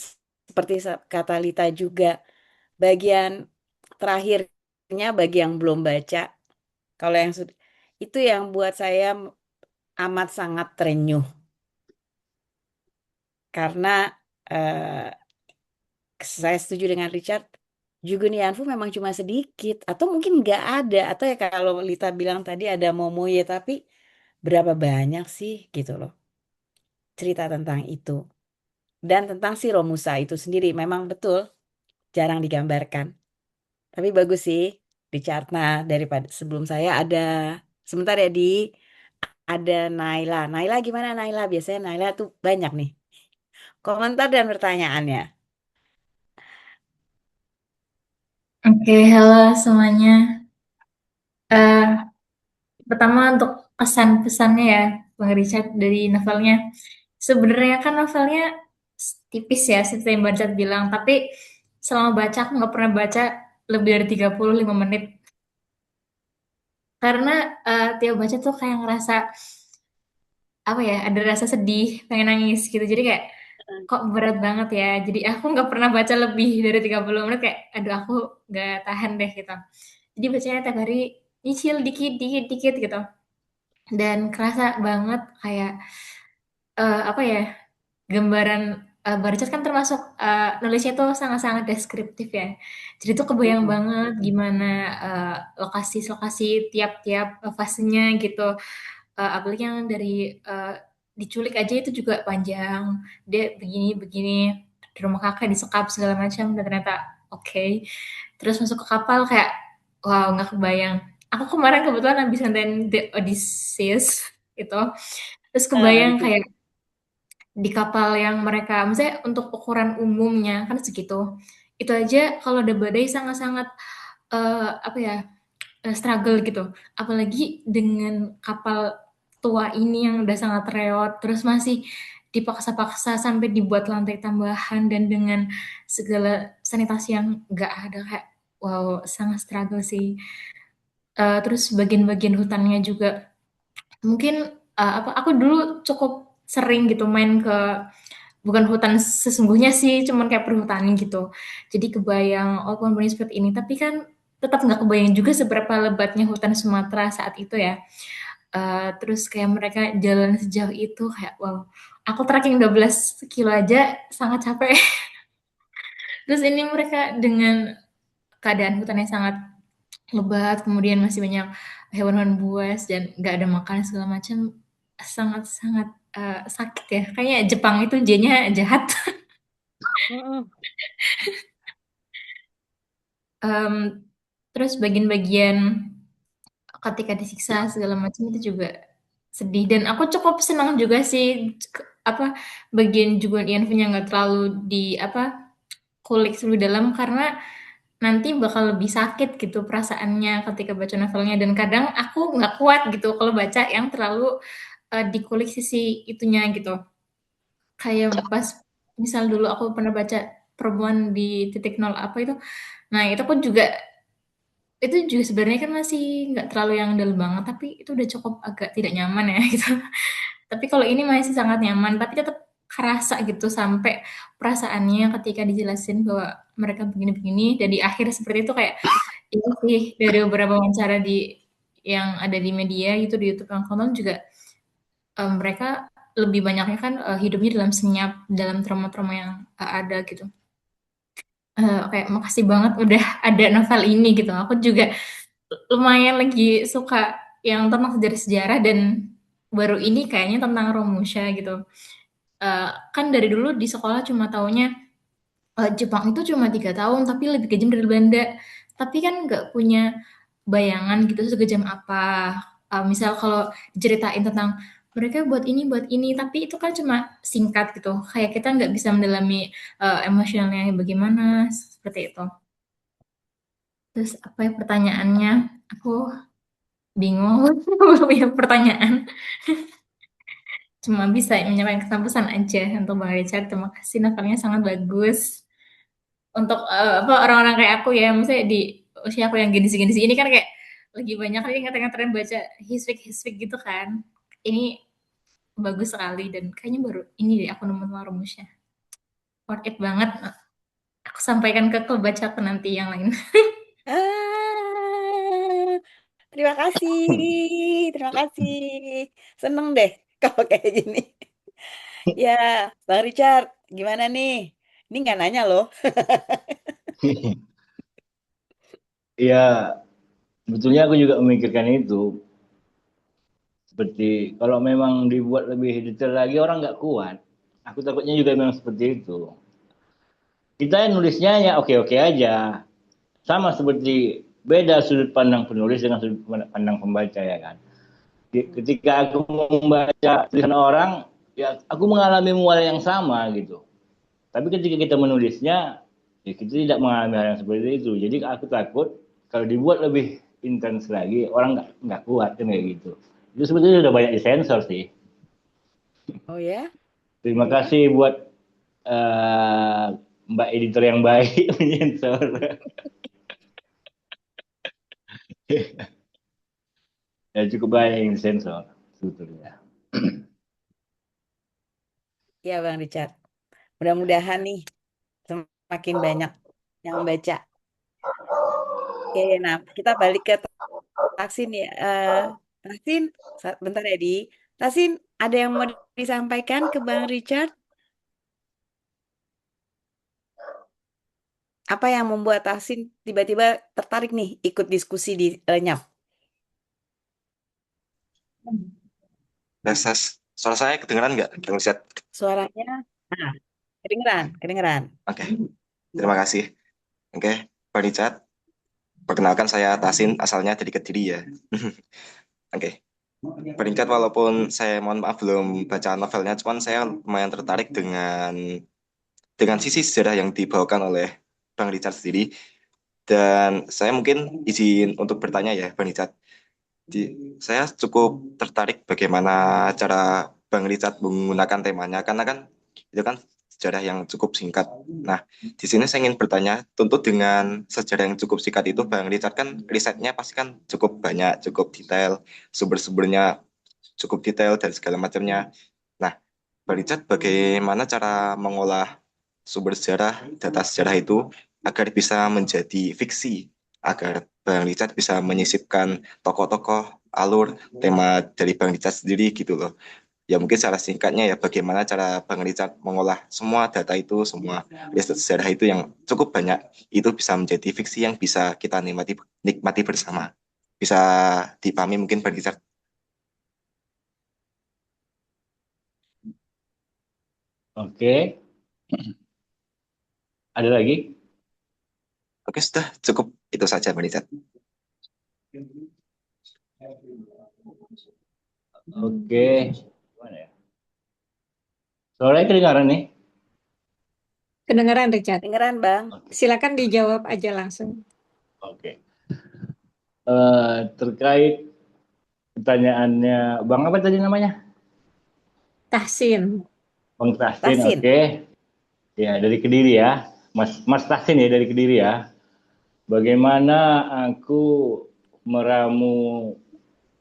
seperti kata Lita juga bagian terakhirnya bagi yang belum baca. Kalau yang sudah itu yang buat saya amat sangat terenyuh karena saya setuju dengan Richard. Jugunianfu memang cuma sedikit atau mungkin nggak ada atau ya kalau Lita bilang tadi ada Momoye tapi berapa banyak sih gitu loh cerita tentang itu dan tentang si Romusa itu sendiri memang betul jarang digambarkan tapi bagus sih Richard. Nah daripada sebelum saya ada sebentar ya ada Naila. Naila gimana Naila? Biasanya Naila tuh banyak nih komentar dan pertanyaannya. Oke, halo semuanya. Eh, Pertama untuk pesan-pesannya ya, Bang Richard dari novelnya. Sebenarnya kan novelnya tipis ya, seperti yang Bang Richard bilang. Tapi selama baca, aku nggak pernah baca lebih dari 35 menit. Karena tiap baca tuh kayak ngerasa, apa ya, ada rasa sedih, pengen nangis gitu. Jadi kayak, kok berat banget ya. Jadi aku nggak pernah baca lebih dari 30 menit, kayak, aduh aku nggak tahan deh gitu. Jadi bacanya tiap hari nyicil dikit dikit dikit gitu dan kerasa banget kayak apa ya gambaran Barchat kan termasuk nulisnya tuh sangat-sangat deskriptif ya. Jadi tuh kebayang Mm-mm. banget gimana lokasi-lokasi tiap-tiap fasenya gitu. Apalagi yang dari diculik aja itu juga panjang. Dia begini-begini di rumah kakak disekap segala macam dan ternyata oke. Terus masuk ke kapal kayak wow nggak kebayang. Aku kemarin kebetulan habis nonton The Odysseus itu. Terus kebayang Itu. kayak di kapal yang mereka, maksudnya untuk ukuran umumnya kan segitu. Itu aja kalau ada badai sangat-sangat apa ya struggle gitu. Apalagi dengan kapal tua ini yang udah sangat reot, terus masih dipaksa-paksa sampai dibuat lantai tambahan dan dengan segala sanitasi yang nggak ada kayak wow sangat struggle sih. Terus bagian-bagian hutannya juga mungkin apa aku dulu cukup sering gitu main ke bukan hutan sesungguhnya sih cuman kayak perhutani gitu jadi kebayang oh pohon-pohonnya seperti ini tapi kan tetap nggak kebayang juga seberapa lebatnya hutan Sumatera saat itu ya. Terus kayak mereka jalan sejauh itu kayak wow aku trekking 12 kilo aja sangat capek. Terus ini mereka dengan keadaan hutannya sangat lebat, kemudian masih banyak hewan-hewan buas dan nggak ada makanan segala macam, sangat-sangat sakit ya. Kayaknya Jepang itu J-nya jahat. Mm-mm. Terus bagian-bagian ketika disiksa segala macam itu juga sedih dan aku cukup senang juga sih apa bagian juga Ian-nya nggak terlalu di apa kulik lebih dalam karena nanti bakal lebih sakit gitu perasaannya ketika baca novelnya dan kadang aku nggak kuat gitu kalau baca yang terlalu dikulik sisi itunya gitu. Kayak pas misal dulu aku pernah baca Perempuan di Titik Nol apa itu. Nah, itu pun juga itu juga sebenarnya kan masih nggak terlalu yang dalam banget tapi itu udah cukup agak tidak nyaman ya gitu. Tapi kalau ini masih sangat nyaman tapi tetap kerasa gitu sampai perasaannya ketika dijelasin bahwa mereka begini-begini dan di akhir seperti itu kayak itu sih dari beberapa wawancara yang ada di media gitu di YouTube yang aku tonton juga mereka lebih banyaknya kan hidupnya dalam senyap dalam trauma-trauma yang ada gitu. Kayak makasih banget udah ada novel ini gitu. Aku juga lumayan lagi suka yang tentang sejarah-sejarah dan baru ini kayaknya tentang Romusha gitu. Kan dari dulu di sekolah cuma taunya Jepang itu cuma 3 tahun tapi lebih kejam dari Belanda. Tapi kan nggak punya bayangan gitu sekejam apa. Misal kalau ceritain tentang mereka buat ini, tapi itu kan cuma singkat gitu. Kayak kita nggak bisa mendalami emosionalnya bagaimana seperti itu. Terus apa ya pertanyaannya? Aku bingung, belum punya pertanyaan. Cuma bisa menyampaikan kesan-pesan aja untuk Bang Richard. Terima kasih, novelnya sangat bagus. Untuk apa orang-orang kayak aku ya, misalnya di usia aku yang gengsi-gengsi ini kan kayak lagi banyak lagi ngetren-ngetren baca hisfic gitu kan. Ini bagus sekali dan kayaknya baru ini deh aku nemu rumusnya. Worth it banget. Aku sampaikan ke bacaku nanti yang lain. Ah, terima kasih, terima kasih. Seneng deh kalau kayak gini. Ya, Bang Richard, gimana nih? Ini nggak nanya loh. Ya, sebetulnya aku juga memikirkan itu. Seperti kalau memang dibuat lebih detail lagi orang nggak kuat. Aku takutnya juga memang seperti itu. Kita nulisnya ya oke-oke aja. Sama seperti beda sudut pandang penulis dengan sudut pandang pembaca ya kan. Ketika aku membaca tulisan orang, ya aku mengalami mual yang sama gitu. Tapi ketika kita menulisnya, ya kita tidak mengalami hal yang seperti itu. Jadi aku takut kalau dibuat lebih intens lagi, orang nggak kuat kan kayak gitu. Itu sebetulnya sudah banyak disensor sih. Oh ya? Terima kasih buat Mbak editor yang baik menyensor. Ya cukup banyak yang disensor sebetulnya. Ya, Bang Richard. Mudah-mudahan nih semakin banyak yang baca. Oke, nah kita balik ke Taksin ya. Taksin, bentar ya Di. Taksin, ada yang mau disampaikan ke Bang Richard? Apa yang membuat Taksin tiba-tiba tertarik nih ikut diskusi di Lenyap? Suara saya kedengeran nggak? Bang Richard? Suaranya, nah, kedengeran, kedengeran. Oke, terima kasih. Oke, Bang Richard. Perkenalkan saya Tasin, asalnya dari Kediri ya. Oke, Bang Richard, walaupun saya mohon maaf belum baca novelnya, cuman saya lumayan tertarik dengan sisi sejarah yang dibawakan oleh Bang Richard sendiri. Dan saya mungkin izin untuk bertanya ya, Bang Richard. Saya cukup tertarik bagaimana cara Bang Richard menggunakan temanya, karena kan itu kan sejarah yang cukup singkat. Nah, di sini saya ingin bertanya, tentu dengan sejarah yang cukup singkat itu, Bang Richard kan risetnya pasti kan cukup banyak, cukup detail, sumber-sumbernya cukup detail dan segala macamnya. Nah, Bang Richard bagaimana cara mengolah sumber sejarah, data sejarah itu agar bisa menjadi fiksi, agar Bang Richard bisa menyisipkan tokoh-tokoh, alur, tema dari Bang Richard sendiri gitu loh. Ya mungkin secara singkatnya ya bagaimana cara Bang Richard mengolah semua data itu, semua riset sejarah itu yang cukup banyak, itu bisa menjadi fiksi yang bisa kita nikmati bersama. Bisa dipahami mungkin Bang Richard? Oke, ada lagi? Oke, sudah cukup itu saja Bang Richard. Oke, gimana ya? Suaranya kedengaran nih? Kedengeran Richard. Kedengeran, Bang. Silakan dijawab aja langsung. Oke. Terkait pertanyaannya, Bang apa tadi namanya? Tahsin. Bang Tahsin, Tahsin. oke. Ya, dari Kediri ya. Mas Tahsin ya dari Kediri ya. Bagaimana aku meramu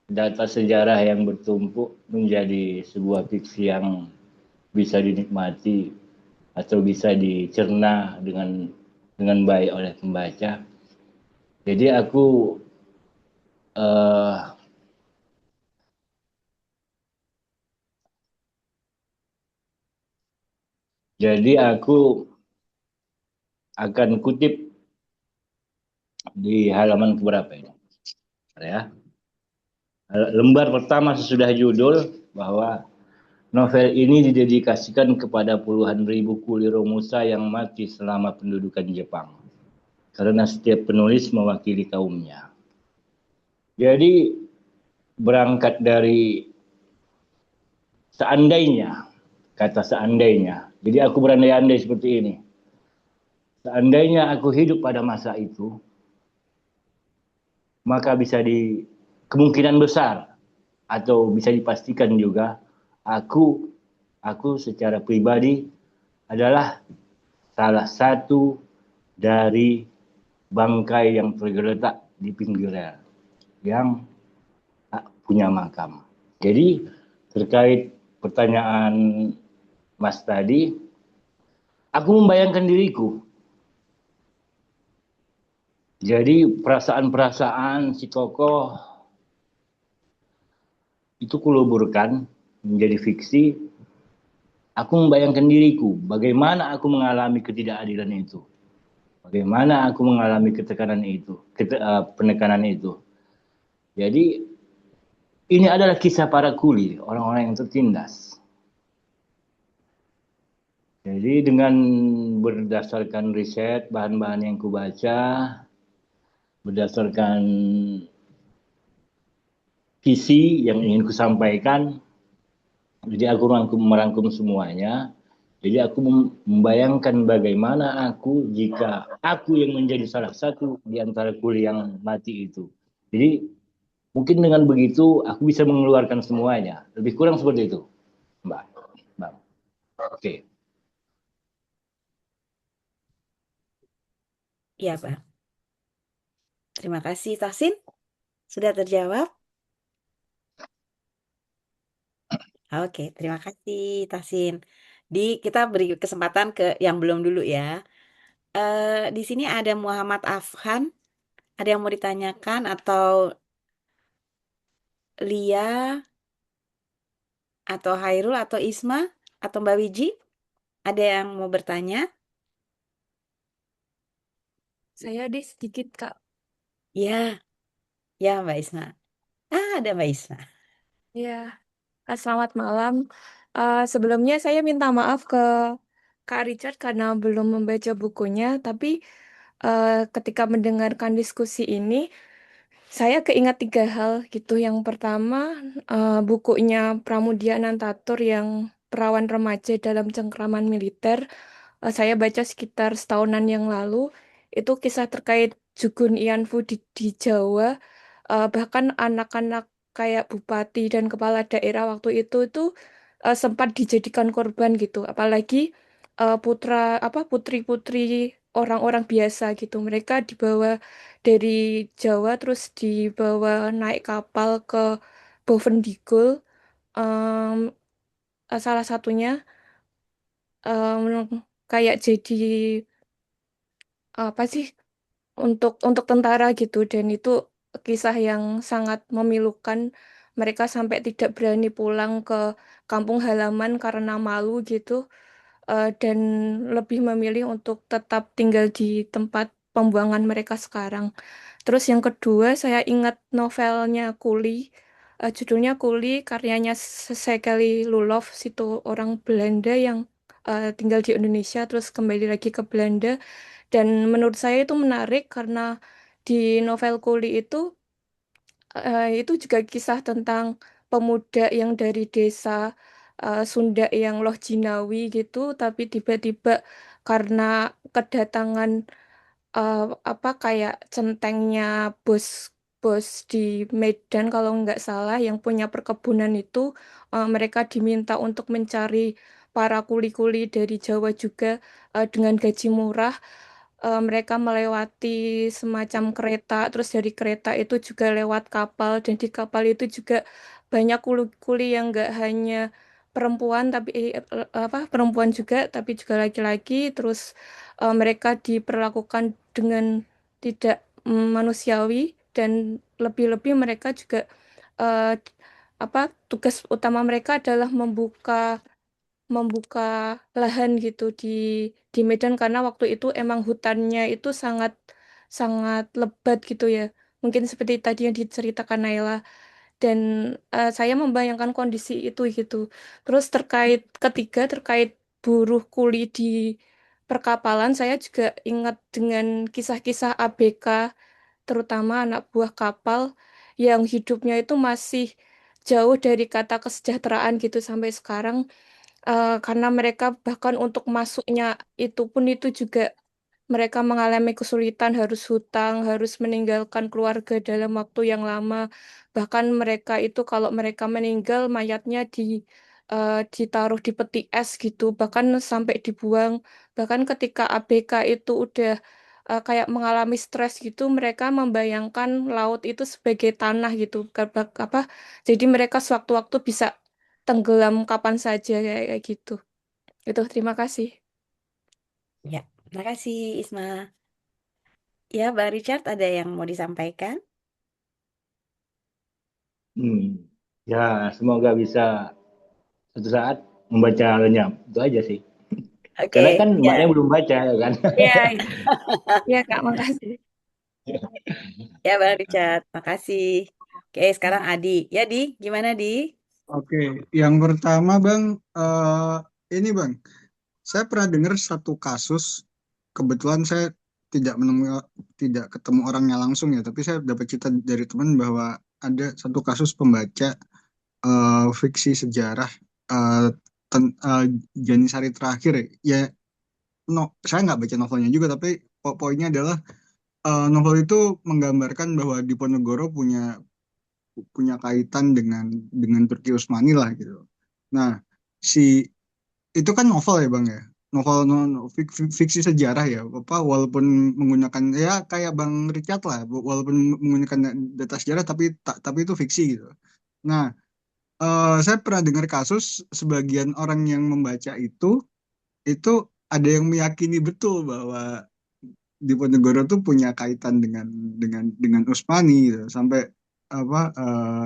data sejarah yang bertumpuk menjadi sebuah fiksi yang bisa dinikmati atau bisa dicerna dengan baik oleh pembaca. Jadi eh, aku akan kutip di halaman keberapa ini, ya. Lembar pertama sesudah judul bahwa novel ini didedikasikan kepada puluhan ribu kulir Romusa yang mati selama pendudukan Jepang, karena setiap penulis mewakili kaumnya. Jadi berangkat dari seandainya, kata seandainya. Jadi aku berandai-andai seperti ini. Seandainya aku hidup pada masa itu, maka kemungkinan besar atau bisa dipastikan juga aku secara pribadi adalah salah satu dari bangkai yang tergeletak di pinggir rel yang tak punya makam. Jadi terkait pertanyaan Mas tadi, aku membayangkan diriku. Jadi perasaan-perasaan si tokoh itu kuluburkan menjadi fiksi. Aku membayangkan diriku, bagaimana aku mengalami ketidakadilan itu. Bagaimana aku mengalami penekanan itu. Jadi ini adalah kisah para kuli, orang-orang yang tertindas. Jadi dengan berdasarkan riset, bahan-bahan yang kubaca, berdasarkan visi yang ingin kusampaikan, jadi aku merangkum semuanya. Jadi aku membayangkan bagaimana aku jika aku yang menjadi salah satu di antara kuli yang mati itu. Jadi mungkin dengan begitu aku bisa mengeluarkan semuanya. Lebih kurang seperti itu, Mbak. Oke. Iya, Pak. Terima kasih, Tahsin. Sudah terjawab? Oke, terima kasih, Tahsin. Kita beri kesempatan ke yang belum dulu ya. Di sini ada Muhammad Afhan. Ada yang mau ditanyakan atau Lia atau Hairul atau Isma atau Mbak Wiji? Ada yang mau bertanya? Saya sedikit, Kak. Ya, ya Mbak Isma. Ada Mbak Isma. Ya, selamat malam. Sebelumnya saya minta maaf ke Kak Richard karena belum membaca bukunya, tapi ketika mendengarkan diskusi ini, saya keingat 3 hal gitu. Yang pertama, bukunya Pramudia Anantatur yang Perawan Remaja dalam Cengkraman Militer. Saya baca sekitar setahunan yang lalu. Itu kisah terkait Jugun Ianfu di Jawa. Bahkan anak-anak kayak bupati dan kepala daerah waktu itu sempat dijadikan korban gitu. Apalagi putri-putri orang-orang biasa gitu. Mereka dibawa dari Jawa terus dibawa naik kapal ke Bovendigul. Em, Salah satunya kayak jadi apa sih untuk tentara gitu, dan itu kisah yang sangat memilukan. Mereka sampai tidak berani pulang ke kampung halaman karena malu gitu, dan lebih memilih untuk tetap tinggal di tempat pembuangan mereka sekarang. Terus yang kedua, saya ingat novelnya Kuli. Judulnya Kuli, karyanya Sekeli Lulov, situ orang Belanda yang tinggal di Indonesia terus kembali lagi ke Belanda. Dan menurut saya itu menarik karena di novel Kuli itu juga kisah tentang pemuda yang dari desa Sunda yang Loh Jinawi gitu, tapi tiba-tiba karena kedatangan eh, apa kayak centengnya bos bos di Medan kalau nggak salah yang punya perkebunan itu, mereka diminta untuk mencari para kuli-kuli dari Jawa juga dengan gaji murah. Mereka melewati semacam kereta, terus dari kereta itu juga lewat kapal, dan di kapal itu juga banyak kuli-kuli yang nggak hanya perempuan tapi perempuan juga tapi juga laki-laki, terus mereka diperlakukan dengan tidak manusiawi, dan lebih-lebih mereka juga eh, tugas utama mereka adalah membuka membuka lahan gitu di Medan, karena waktu itu emang hutannya itu sangat sangat lebat gitu ya. Mungkin seperti tadi yang diceritakan Naila, dan saya membayangkan kondisi itu gitu. Terus terkait buruh kuli di perkapalan, saya juga ingat dengan kisah-kisah ABK, terutama anak buah kapal yang hidupnya itu masih jauh dari kata kesejahteraan gitu sampai sekarang. Karena mereka bahkan untuk masuknya itu pun itu juga mereka mengalami kesulitan, harus hutang, harus meninggalkan keluarga dalam waktu yang lama. Bahkan mereka itu kalau mereka meninggal, mayatnya ditaruh di peti es gitu, bahkan sampai dibuang. Bahkan ketika ABK itu udah kayak mengalami stres gitu, mereka membayangkan laut itu sebagai tanah gitu. Jadi mereka sewaktu-waktu bisa tenggelam kapan saja kayak gitu. Itu terima kasih. Ya, terima kasih Isma. Ya, Bang Richard ada yang mau disampaikan? Ya, semoga bisa suatu saat membaca lenyap. Itu aja sih. Oke, Karena kan ya. mbaknya belum baca ya kan. Ya, ya Kak, makasih. Ya, Bang Richard, makasih. Oke, sekarang Adi. Ya, Di, gimana Di? Oke, yang pertama Bang, ini Bang, saya pernah dengar satu kasus, kebetulan saya tidak ketemu orangnya langsung ya, tapi saya dapat cerita dari teman bahwa ada satu kasus pembaca fiksi sejarah eh, Janisari terakhir ya. No, saya nggak baca novelnya juga, tapi poinnya adalah novel itu menggambarkan bahwa Diponegoro punya punya kaitan dengan Turki Utsmani lah gitu. Nah, si itu kan novel ya Bang ya, novel fiksi sejarah ya, apa walaupun menggunakan ya kayak Bang Richard lah, walaupun menggunakan data sejarah tapi itu fiksi gitu. Nah, saya pernah dengar kasus sebagian orang yang membaca itu ada yang meyakini betul bahwa Diponegoro tuh punya kaitan dengan Utsmani gitu. Sampai apa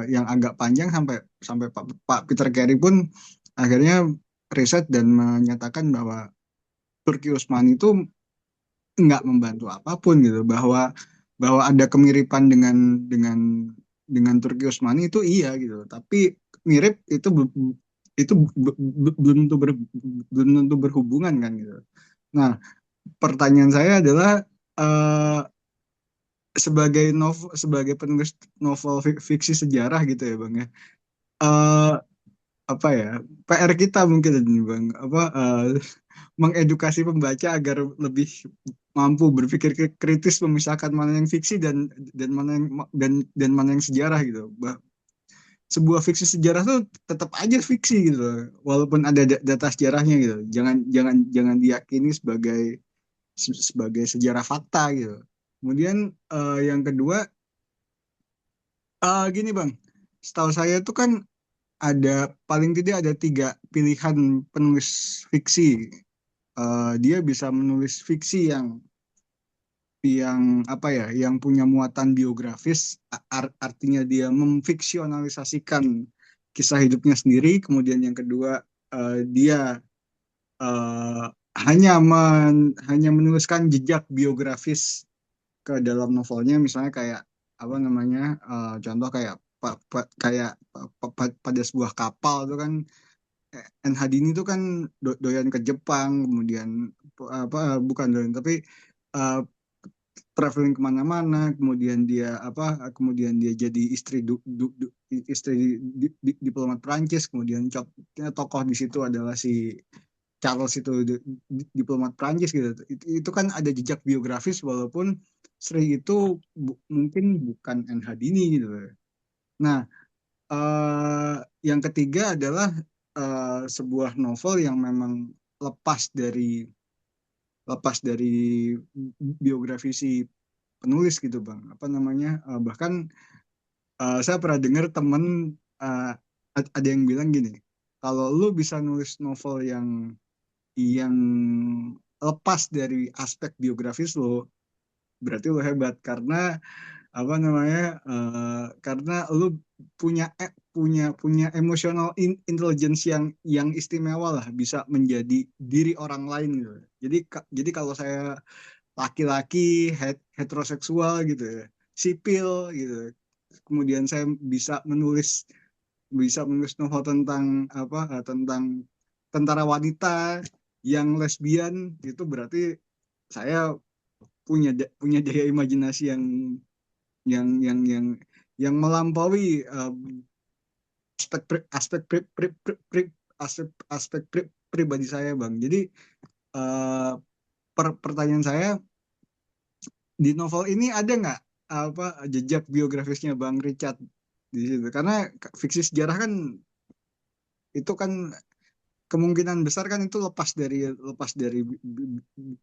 yang agak panjang sampai sampai Pak Peter Carey pun akhirnya riset dan menyatakan bahwa Turki Utsmani itu nggak membantu apapun gitu, bahwa bahwa ada kemiripan dengan Turki Utsmani itu iya gitu, tapi mirip itu belum tentu belum tentu berhubungan kan gitu. Nah, pertanyaan saya adalah eh, sebagai penulis novel fiksi sejarah gitu ya Bang ya. Eh, apa ya? PR kita mungkin ini Bang, apa mengedukasi pembaca agar lebih mampu berpikir kritis memisahkan mana yang fiksi dan mana yang dan mana yang sejarah gitu. Sebuah fiksi sejarah tuh tetap aja fiksi gitu loh, walaupun ada data sejarahnya gitu. Jangan diyakini sebagai sejarah fakta gitu. Kemudian yang kedua, gini Bang, setahu saya tuh kan ada paling tidak ada 3 pilihan penulis fiksi. Dia bisa menulis fiksi yang apa ya, yang punya muatan biografis, artinya dia memfiksionalisasikan kisah hidupnya sendiri. Kemudian yang kedua, dia eh, hanya menuliskan jejak biografis ke dalam novelnya, misalnya kayak apa namanya, contoh kayak pada sebuah kapal itu kan, N. Hadini itu kan doyan ke Jepang, kemudian apa bukan doyan tapi uh, traveling kemana-mana, kemudian dia jadi istri diplomat Prancis, kemudian tokoh di situ adalah si Charles itu, diplomat Prancis gitu. Itu kan ada jejak biografis, walaupun Sri itu mungkin bukan N. Hadini gitu. Nah, eh, yang ketiga adalah sebuah novel yang memang lepas dari lepas dari biografi si penulis gitu Bang. Apa namanya? Bahkan saya pernah dengar temen, eh, ada yang bilang gini, kalau lu bisa nulis novel yang lepas dari aspek biografis lo, berarti lo hebat karena apa namanya karena lu punya emotional intelligence yang istimewa lah, bisa menjadi diri orang lain gitu. Jadi kalau saya laki-laki heteroseksual gitu ya, sipil gitu, kemudian saya bisa menulis novel tentang tentang tentara wanita yang lesbian, itu berarti saya punya daya imajinasi yang melampaui aspek pribadi saya, Bang. Jadi eh, pertanyaan saya, di novel ini ada nggak jejak biografisnya Bang Richard di situ? Karena fiksi sejarah kan itu kan kemungkinan besar kan itu lepas dari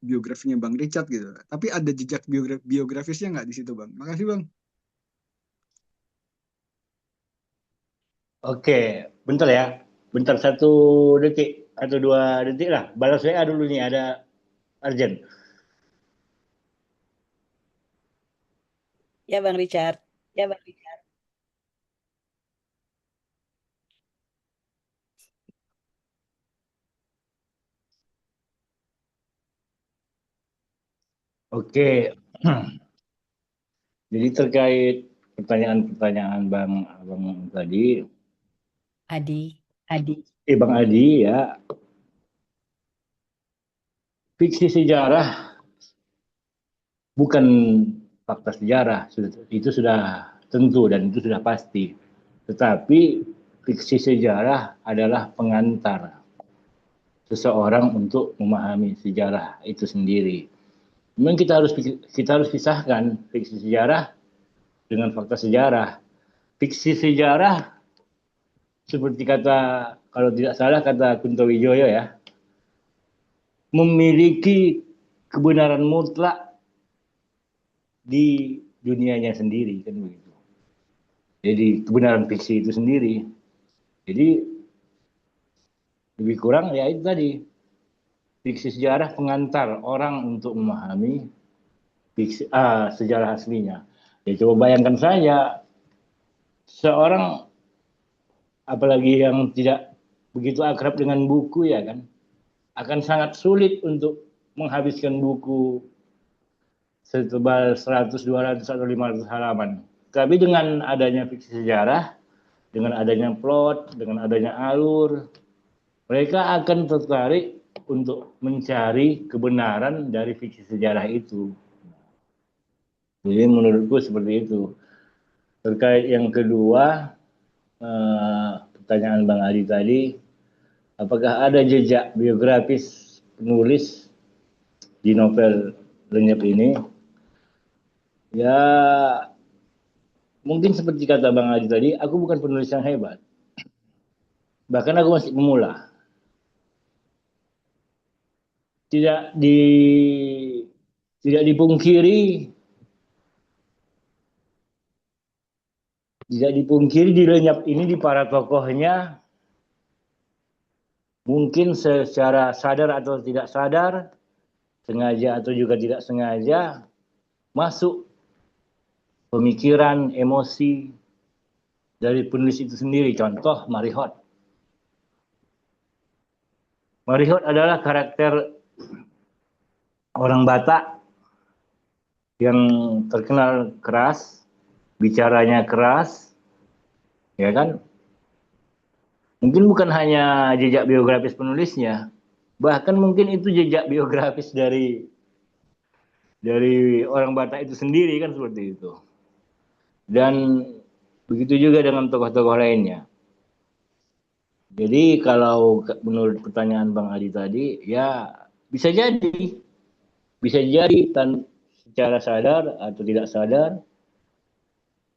biografinya Bang Richard gitu. Tapi ada jejak biografisnya nggak di situ, Bang? Makasih, Bang. Oke, bentar ya. Bentar 1 detik atau 2 detik lah. Balas WA dulu nih, ada urgent. Ya, Bang Richard. Oke. Jadi terkait pertanyaan-pertanyaan Bang tadi, Adi. Bang Adi ya, fiksi sejarah bukan fakta sejarah, itu sudah tentu dan itu sudah pasti. Tetapi fiksi sejarah adalah pengantar seseorang untuk memahami sejarah itu sendiri. Memang kita harus pisahkan fiksi sejarah dengan fakta sejarah. Fiksi sejarah seperti kalau tidak salah kata Kunto Wijoyo ya, memiliki kebenaran mutlak di dunianya sendiri, kan begitu. Jadi kebenaran fiksi itu sendiri. Jadi lebih kurang ya itu tadi, fiksi sejarah pengantar orang untuk memahami sejarah aslinya. Ya coba bayangkan saja seorang, apalagi yang tidak begitu akrab dengan buku ya kan, akan sangat sulit untuk menghabiskan buku setebal 100, 200 atau 500 halaman. Tapi dengan adanya fiksi sejarah, dengan adanya plot, dengan adanya alur, mereka akan tertarik untuk mencari kebenaran dari fiksi sejarah itu. Jadi menurutku seperti itu. Terkait yang kedua, pertanyaan Bang Adi tadi, apakah ada jejak biografis penulis di novel Lenyap ini? Ya, mungkin seperti kata Bang Adi tadi, aku bukan penulis yang hebat. Bahkan aku masih pemula. Tidak dipungkiri di Lenyap ini, di para tokohnya, mungkin secara sadar atau tidak sadar, sengaja atau juga tidak sengaja, masuk pemikiran, emosi dari penulis itu sendiri. Contoh Marihot. Marihot adalah karakter orang Batak yang terkenal keras, bicaranya keras, ya kan? Mungkin bukan hanya jejak biografis penulisnya, bahkan mungkin itu jejak biografis dari orang Batak itu sendiri, kan seperti itu. Dan begitu juga dengan tokoh-tokoh lainnya. Jadi kalau menurut pertanyaan Bang Adi tadi, ya bisa jadi secara sadar atau tidak sadar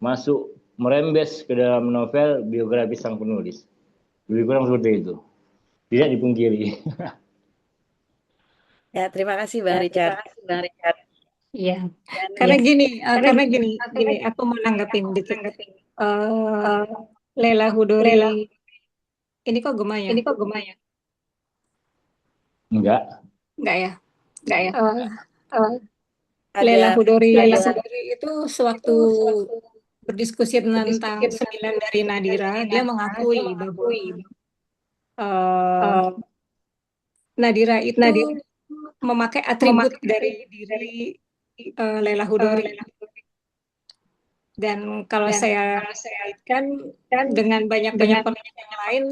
masuk merembes ke dalam novel biografi sang penulis. Lebih kurang seperti itu. Tidak dipungkiri. Ya, terima kasih Bang Richard. Iya, Dan karena ya, gini, aku mau nanggapin dikit. Lela Hudori Ini kok Gema ya? Enggak. Enggak ya? Enggak ya? Eh, Ada Leila Hudori ada itu sewaktu berdiskusi tentang sembilan dari Nadira, dia mengakui bahwa eh, Nadira itu memakai atribut dari diri Leila Hudori. Dan kalau saya kaitkan dengan banyak penelitian yang lain,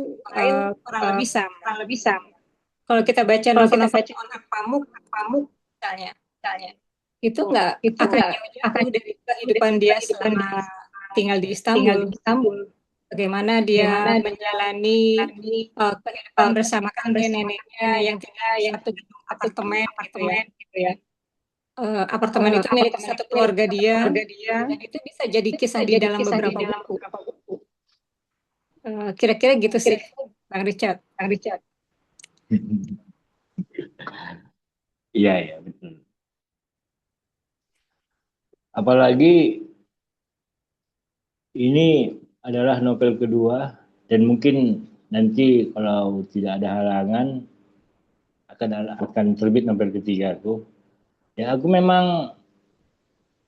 kurang lebih sama. Kalau kita baca novel-novel Onak Pamuk, misalnya, itu nggak akan jauh-jauh dari kehidupan dia selama tinggal di Istanbul. Bagaimana dia menjalani kehidupan bersama kakek neneknya yang tinggal di satu gedung apartemen gitu ya. Apartemen itu milik satu keluarga dia, dan itu bisa jadi kisah di dalam beberapa buku. Kira-kira gitu sih, Bang Richard. Iya, iya, betul. Apalagi ini adalah novel kedua dan mungkin nanti kalau tidak ada halangan akan terbit novel ketiga tuh. Ya aku memang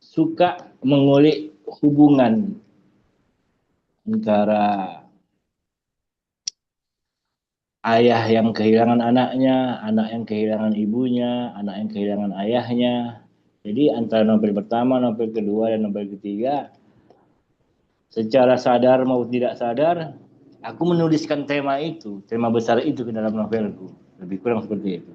suka mengulik hubungan antara ayah yang kehilangan anaknya, anak yang kehilangan ibunya, anak yang kehilangan ayahnya. Jadi antara novel pertama, novel kedua, dan novel ketiga, secara sadar maupun tidak sadar, aku menuliskan tema besar itu ke dalam novelku. Lebih kurang seperti itu.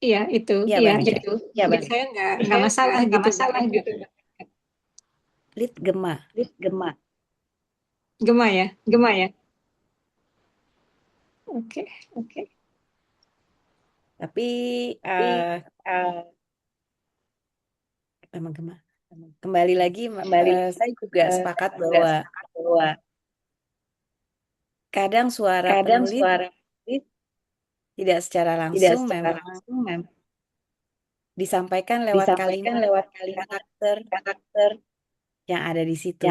Iya, itu. Iya, Bang Richard. Jadi saya nggak masalah gitu. Lit Gema. Gema ya? Oke. Tapi emang Gema. Kembali lagi, saya juga sepakat bahwa kadang suara penulis tidak secara langsung memang disampaikan lewat kalimat karakter yang ada di situ.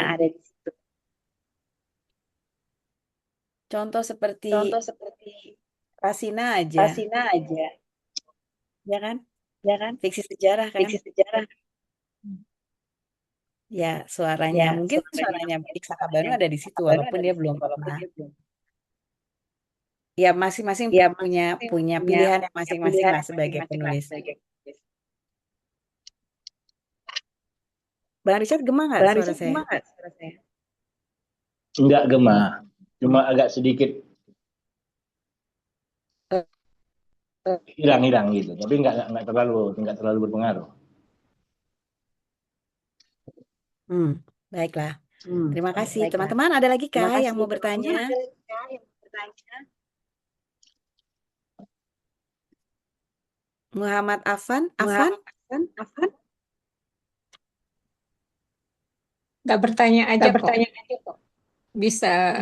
Contoh seperti Rasina aja, ya kan? Fiksi sejarah kan? Ya, mungkin suaranya Iksa Kabanu ada di situ walaupun dia belum pernah. Ya, masing-masing punya pilihan yang masing-masing lah sebagai penulis. Bang Richard Gema nggak suara saya? Enggak Gema, cuma agak sedikit hilang-hilang gitu, tapi enggak terlalu berpengaruh. Baiklah. Terima kasih. Teman-teman, ada lagi kah yang mau bertanya? Muhammad Afan? Nggak bertanya aja kok. Bisa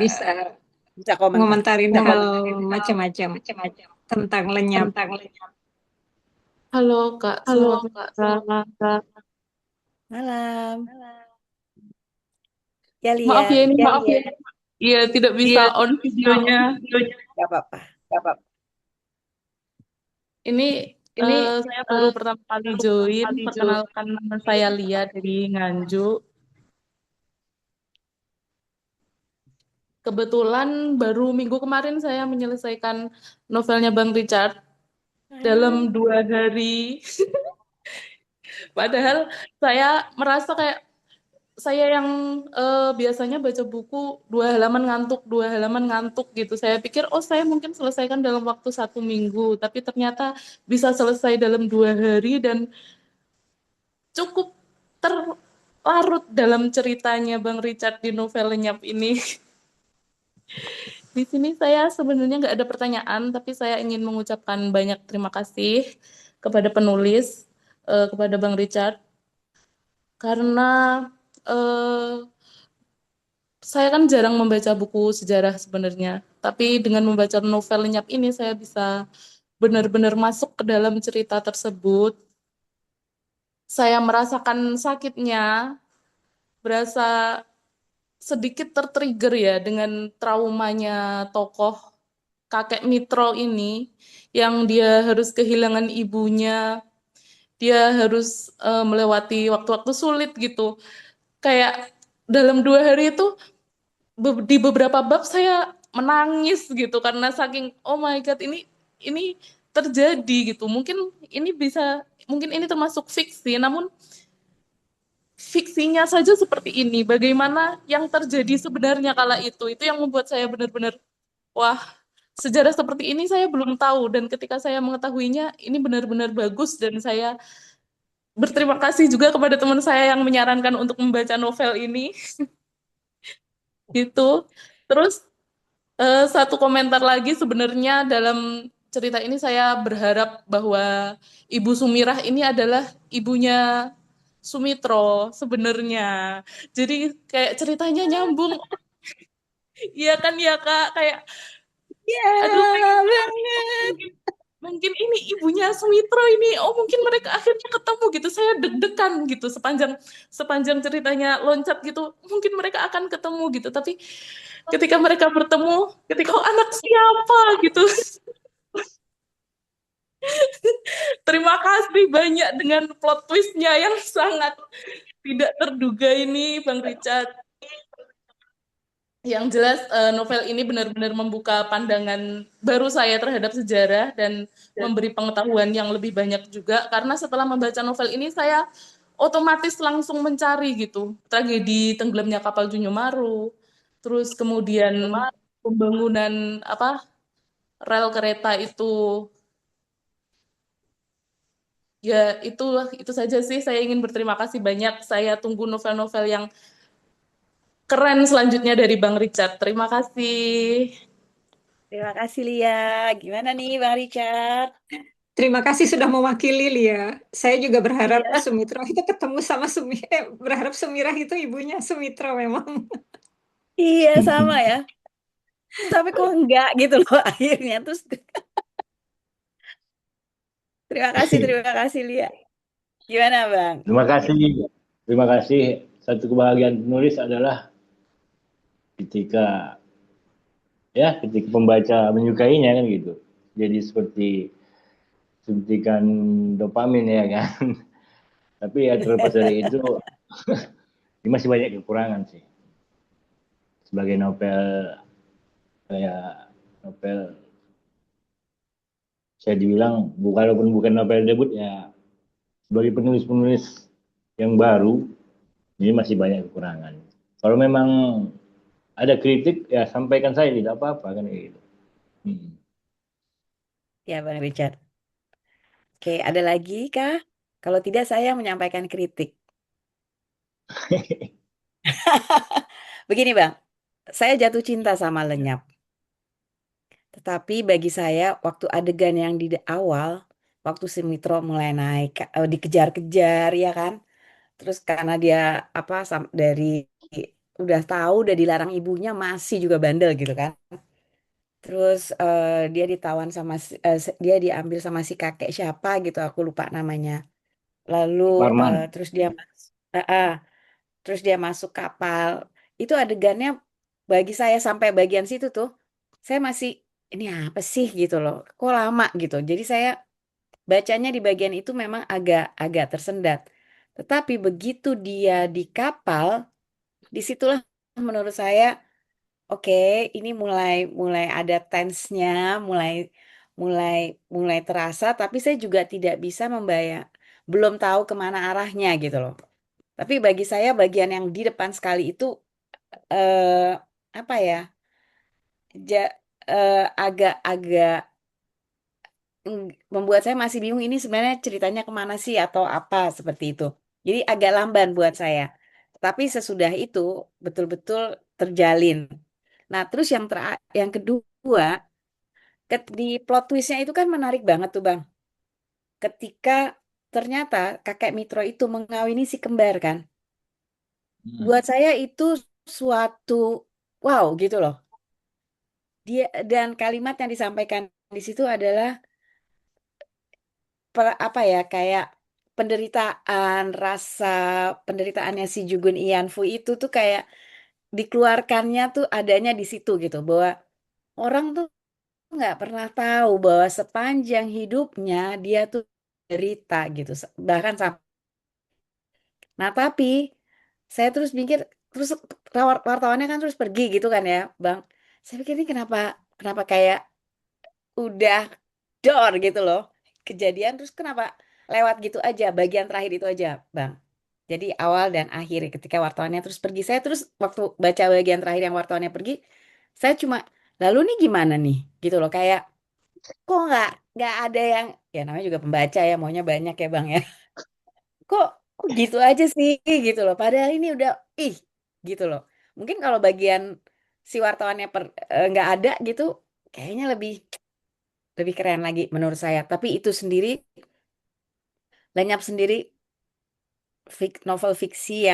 komentarin hal macam-macam tentang lenyap. Halo Kak, selamat malam. Malam. Ya, Maaf ya ini, iya tidak bisa on videonya. Gak apa-apa. Ini saya baru pertama kali join, perkenalkan nama saya Lia dari Nganjuk. Kebetulan baru minggu kemarin saya menyelesaikan novelnya Bang Richard dalam 2 hari. Padahal saya merasa kayak saya yang biasanya baca buku 2 halaman ngantuk gitu. Saya pikir saya mungkin selesaikan dalam waktu 1 minggu, tapi ternyata bisa selesai dalam 2 hari dan cukup terlarut dalam ceritanya Bang Richard di novel Lenyap ini. Di sini saya sebenarnya nggak ada pertanyaan, tapi saya ingin mengucapkan banyak terima kasih kepada penulis, kepada Bang Richard, karena saya kan jarang membaca buku sejarah sebenarnya, tapi dengan membaca novel Lenyap ini saya bisa benar-benar masuk ke dalam cerita tersebut. Saya merasakan sakitnya, berasa sedikit tertrigger ya dengan traumanya tokoh kakek Mitro ini, yang dia harus kehilangan ibunya, dia harus melewati waktu-waktu sulit gitu. Kayak dalam 2 hari itu di beberapa bab saya menangis gitu karena saking oh my God, ini terjadi gitu. Mungkin ini termasuk fiksi, namun fiksinya saja seperti ini. Bagaimana yang terjadi sebenarnya kala itu yang membuat saya benar-benar wah, sejarah seperti ini saya belum tahu, dan ketika saya mengetahuinya ini benar-benar bagus, dan saya berterima kasih juga kepada teman saya yang menyarankan untuk membaca novel ini gitu. Terus satu komentar lagi, sebenarnya dalam cerita ini saya berharap bahwa Ibu Sumirah ini adalah ibunya Sumitro sebenarnya. Jadi kayak ceritanya nyambung. Iya kan ya Kak, kayak Ya aduh banget. mungkin mungkin ini ibunya Sumitro ini. Oh, mungkin mereka akhirnya ketemu gitu. Saya deg-degan gitu sepanjang sepanjang ceritanya loncat gitu. Mungkin mereka akan ketemu gitu. Tapi ketika mereka bertemu, kau anak siapa gitu. Terima kasih banyak dengan plot twistnya yang sangat tidak terduga ini, Bang Richard. Yang jelas novel ini benar-benar membuka pandangan baru saya terhadap sejarah dan memberi pengetahuan yang lebih banyak juga, karena setelah membaca novel ini saya otomatis langsung mencari gitu tragedi tenggelamnya kapal Junyo Maru, terus kemudian pembangunan rel kereta itu. Ya, itu saja sih. Saya ingin berterima kasih banyak. Saya tunggu novel-novel yang keren selanjutnya dari Bang Richard. Terima kasih. Terima kasih Lia. Gimana nih Bang Richard? Terima kasih sudah mewakili Lia. Saya juga berharap Iya. Sumitro itu ketemu sama berharap Sumirah itu ibunya Sumitro memang. Iya sama ya. Tapi kok enggak gitu loh akhirnya. Terus terima kasih Lia. Gimana Bang? Terima kasih. Terima kasih. Satu kebahagiaan penulis adalah ketika ketika pembaca menyukainya kan gitu. Jadi seperti suntikan dopamin ya kan. Tapi ya terlepas dari itu, ini masih banyak kekurangan sih. Sebagai novel kayak novel saya dibilang walaupun bukan novel debut ya, sebagai penulis-penulis yang baru ini masih banyak kekurangan. Kalau memang ada kritik ya sampaikan saya, tidak apa-apa kan gitu. Ya Bang Richard. Oke, ada lagi kah? Kalau tidak saya menyampaikan kritik. Begini Bang, saya jatuh cinta sama Lenyap. Tetapi bagi saya waktu adegan yang di awal, waktu si Mitro mulai naik, dikejar-kejar ya kan. Terus karena dia dari udah tahu udah dilarang ibunya masih juga bandel gitu kan. Terus dia ditawan sama dia diambil sama si kakek siapa gitu aku lupa namanya. Lalu Parman. terus dia masuk kapal. Itu adegannya bagi saya sampai bagian situ tuh saya masih ini apa sih gitu loh. Kok lama gitu. Jadi saya bacanya di bagian itu memang agak tersendat. Tetapi begitu dia di kapal, disitulah menurut saya oke, ini mulai mulai ada tense-nya, mulai mulai mulai terasa, tapi saya juga tidak bisa belum tahu kemana arahnya gitu loh. Tapi bagi saya bagian yang di depan sekali itu eh, apa ya, agak-agak membuat saya masih bingung ini sebenarnya ceritanya kemana sih atau apa seperti itu. Jadi agak lamban buat saya. Tapi sesudah itu betul-betul terjalin. Nah, terus yang kedua, di plot twistnya itu kan menarik banget tuh Bang. Ketika ternyata kakek Mitro itu mengawini si kembar kan. Buat saya itu suatu wow gitu loh. Dia dan kalimat yang disampaikan di situ adalah apa ya kayak penderitaan rasa penderitaannya si Jugun Ianfu itu tuh kayak dikeluarkannya tuh adanya di situ gitu, bahwa orang tuh nggak pernah tahu bahwa sepanjang hidupnya dia tuh derita gitu, bahkan sampai. Nah, tapi saya terus mikir, terus wartawannya kan terus pergi gitu kan ya, Bang. Saya pikir ini kenapa kenapa kayak udah dor gitu loh kejadian, terus kenapa lewat gitu aja bagian terakhir itu aja, Bang. Jadi awal dan akhir ketika wartawannya terus pergi, saya terus waktu baca bagian terakhir yang wartawannya pergi, saya cuma lalu nih gimana nih gitu loh, kayak kok nggak ada yang, ya namanya juga pembaca ya maunya banyak ya, Bang ya. kok kok gitu aja sih gitu loh, padahal ini udah ih gitu loh. Mungkin kalau bagian si wartawannya nggak ada gitu, kayaknya lebih lebih keren lagi menurut saya. Tapi itu sendiri, lenyap sendiri, novel fiksi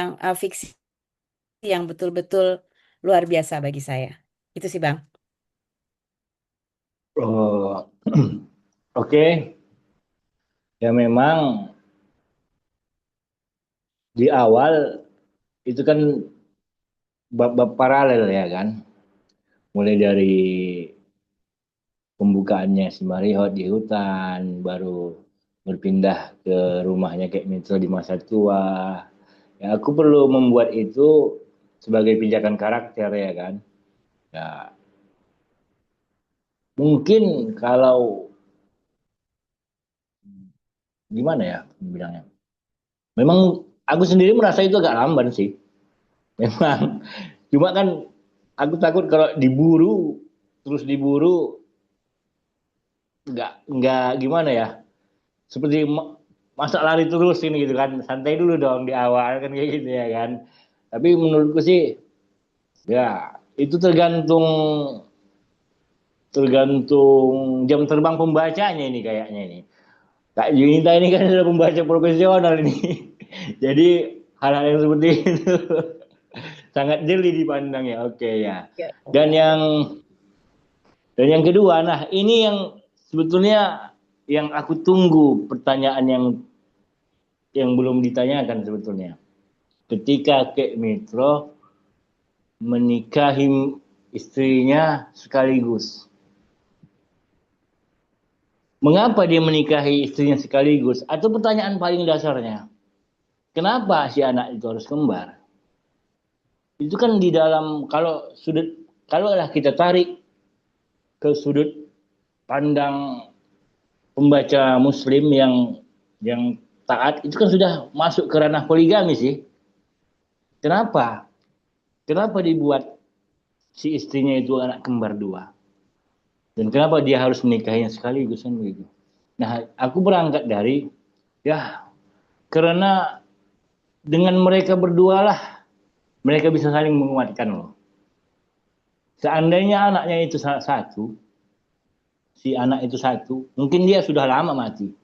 yang betul-betul luar biasa bagi saya. Itu sih, Bang. Oh, oke. Ya memang di awal itu kan bab-bab paralel ya kan. Mulai dari pembukaannya si Mario di hutan, baru berpindah ke rumahnya kayak Mitro di masa tua. Ya aku perlu membuat itu sebagai pijakan karakter ya kan. Ya mungkin kalau gimana ya bilangnya. Memang aku sendiri merasa itu agak lamban sih. Memang. Cuma kan aku takut kalau diburu terus diburu nggak gimana ya. Seperti masa lari terus ini gitu kan. Santai dulu dong di awal kan kayak gitu ya kan. Tapi menurutku sih ya itu tergantung tergantung jam terbang pembacanya ini kayaknya ini. Kak Junita ini kan sudah pembaca profesional ini. Jadi hal-hal yang seperti itu sangat jeli dipandang ya. Oke ya. Ya. Dan yang kedua, nah ini yang sebetulnya yang aku tunggu pertanyaan yang belum ditanyakan sebetulnya. Ketika Kek Mitro menikahi istrinya sekaligus. Mengapa dia menikahi istrinya sekaligus? Atau pertanyaan paling dasarnya, kenapa si anak itu harus kembar? Itu kan di dalam kalau lah kita tarik ke sudut pandang pembaca Muslim yang taat, itu kan sudah masuk ke ranah poligami sih. Kenapa? Kenapa dibuat si istrinya itu anak kembar dua? Dan kenapa dia harus menikahinya sekaligus kan begitu? Nah, aku berangkat dari ya karena dengan mereka berdua lah mereka bisa saling menguatkan loh. Seandainya anaknya itu satu, si anak itu satu, mungkin dia sudah lama mati.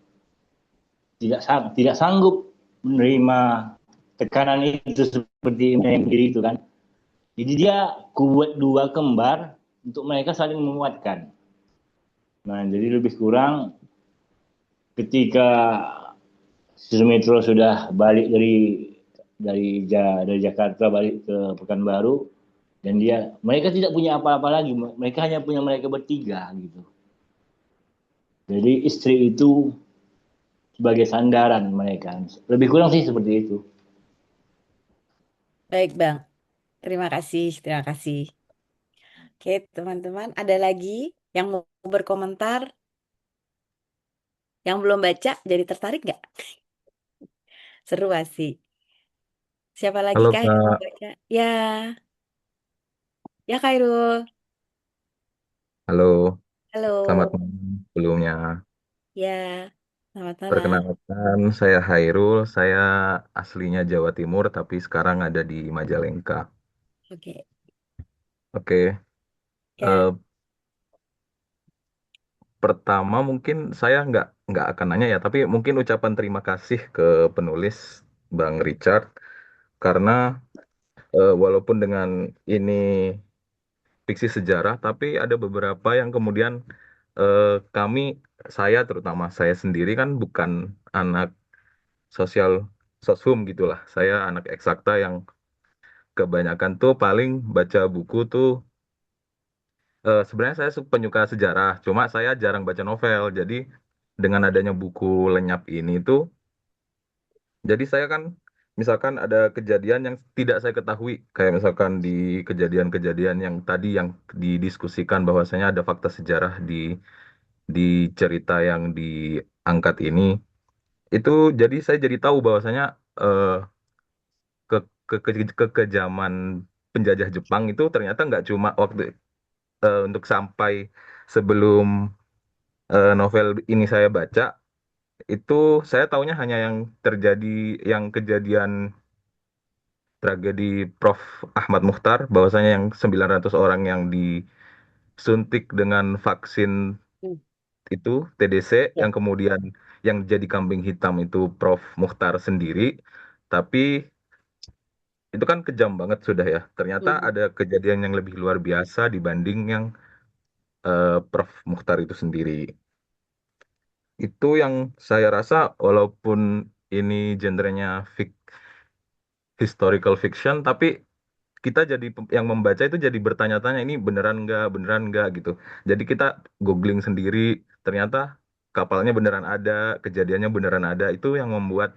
Tidak sanggup menerima tekanan itu seperti yang diri itu kan. Jadi dia kuat dua kembar untuk mereka saling menguatkan. Nah, jadi lebih kurang ketika Sumitro sudah balik dari Jakarta balik ke Pekanbaru dan mereka tidak punya apa-apa lagi, mereka hanya punya mereka bertiga gitu. Jadi istri itu sebagai sandaran mereka. Lebih kurang sih seperti itu. Baik, Bang. Terima kasih, terima kasih. Oke, teman-teman, ada lagi yang mau berkomentar, yang belum baca, jadi tertarik nggak? Seru sih. Siapa lagi Halo kah yang mau Kak, baca? Ya, ya Khairul. halo, selamat Halo. malam sebelumnya. Ya, selamat malam. Perkenalkan, saya Hairul, saya aslinya Jawa Timur, tapi sekarang ada di Majalengka. Oke, Oke, ya. eh, pertama mungkin saya nggak akan nanya ya, tapi mungkin ucapan terima kasih ke penulis Bang Richard, karena walaupun dengan ini fiksi sejarah, tapi ada beberapa yang kemudian kami, saya terutama saya sendiri kan bukan anak sosial soshum gitulah. Saya anak eksakta yang kebanyakan tuh paling baca buku tuh sebenarnya saya penyuka sejarah, cuma saya jarang baca novel. Jadi dengan adanya buku lenyap ini tuh, jadi saya kan misalkan ada kejadian yang tidak saya ketahui, kayak misalkan di kejadian-kejadian yang tadi yang didiskusikan bahwasanya ada fakta sejarah di cerita yang diangkat ini, itu jadi saya jadi tahu bahwasanya eh, kekejaman penjajah Jepang itu ternyata nggak cuma waktu untuk sampai sebelum novel ini saya baca itu saya taunya hanya yang terjadi yang kejadian tragedi Prof. Ahmad Mukhtar bahwasanya yang 900 orang yang disuntik dengan vaksin Hmm, itu TDC ya. yang kemudian yang jadi kambing hitam itu Prof. Mukhtar sendiri, tapi itu kan kejam banget sudah ya. Ternyata Hmm. ada kejadian yang lebih luar biasa dibanding yang Prof. Mukhtar itu sendiri. Itu yang saya rasa walaupun ini genrenya historical fiction, tapi kita jadi yang membaca itu jadi bertanya-tanya ini beneran nggak gitu. Jadi kita googling sendiri, ternyata kapalnya beneran ada, kejadiannya beneran ada. Itu yang membuat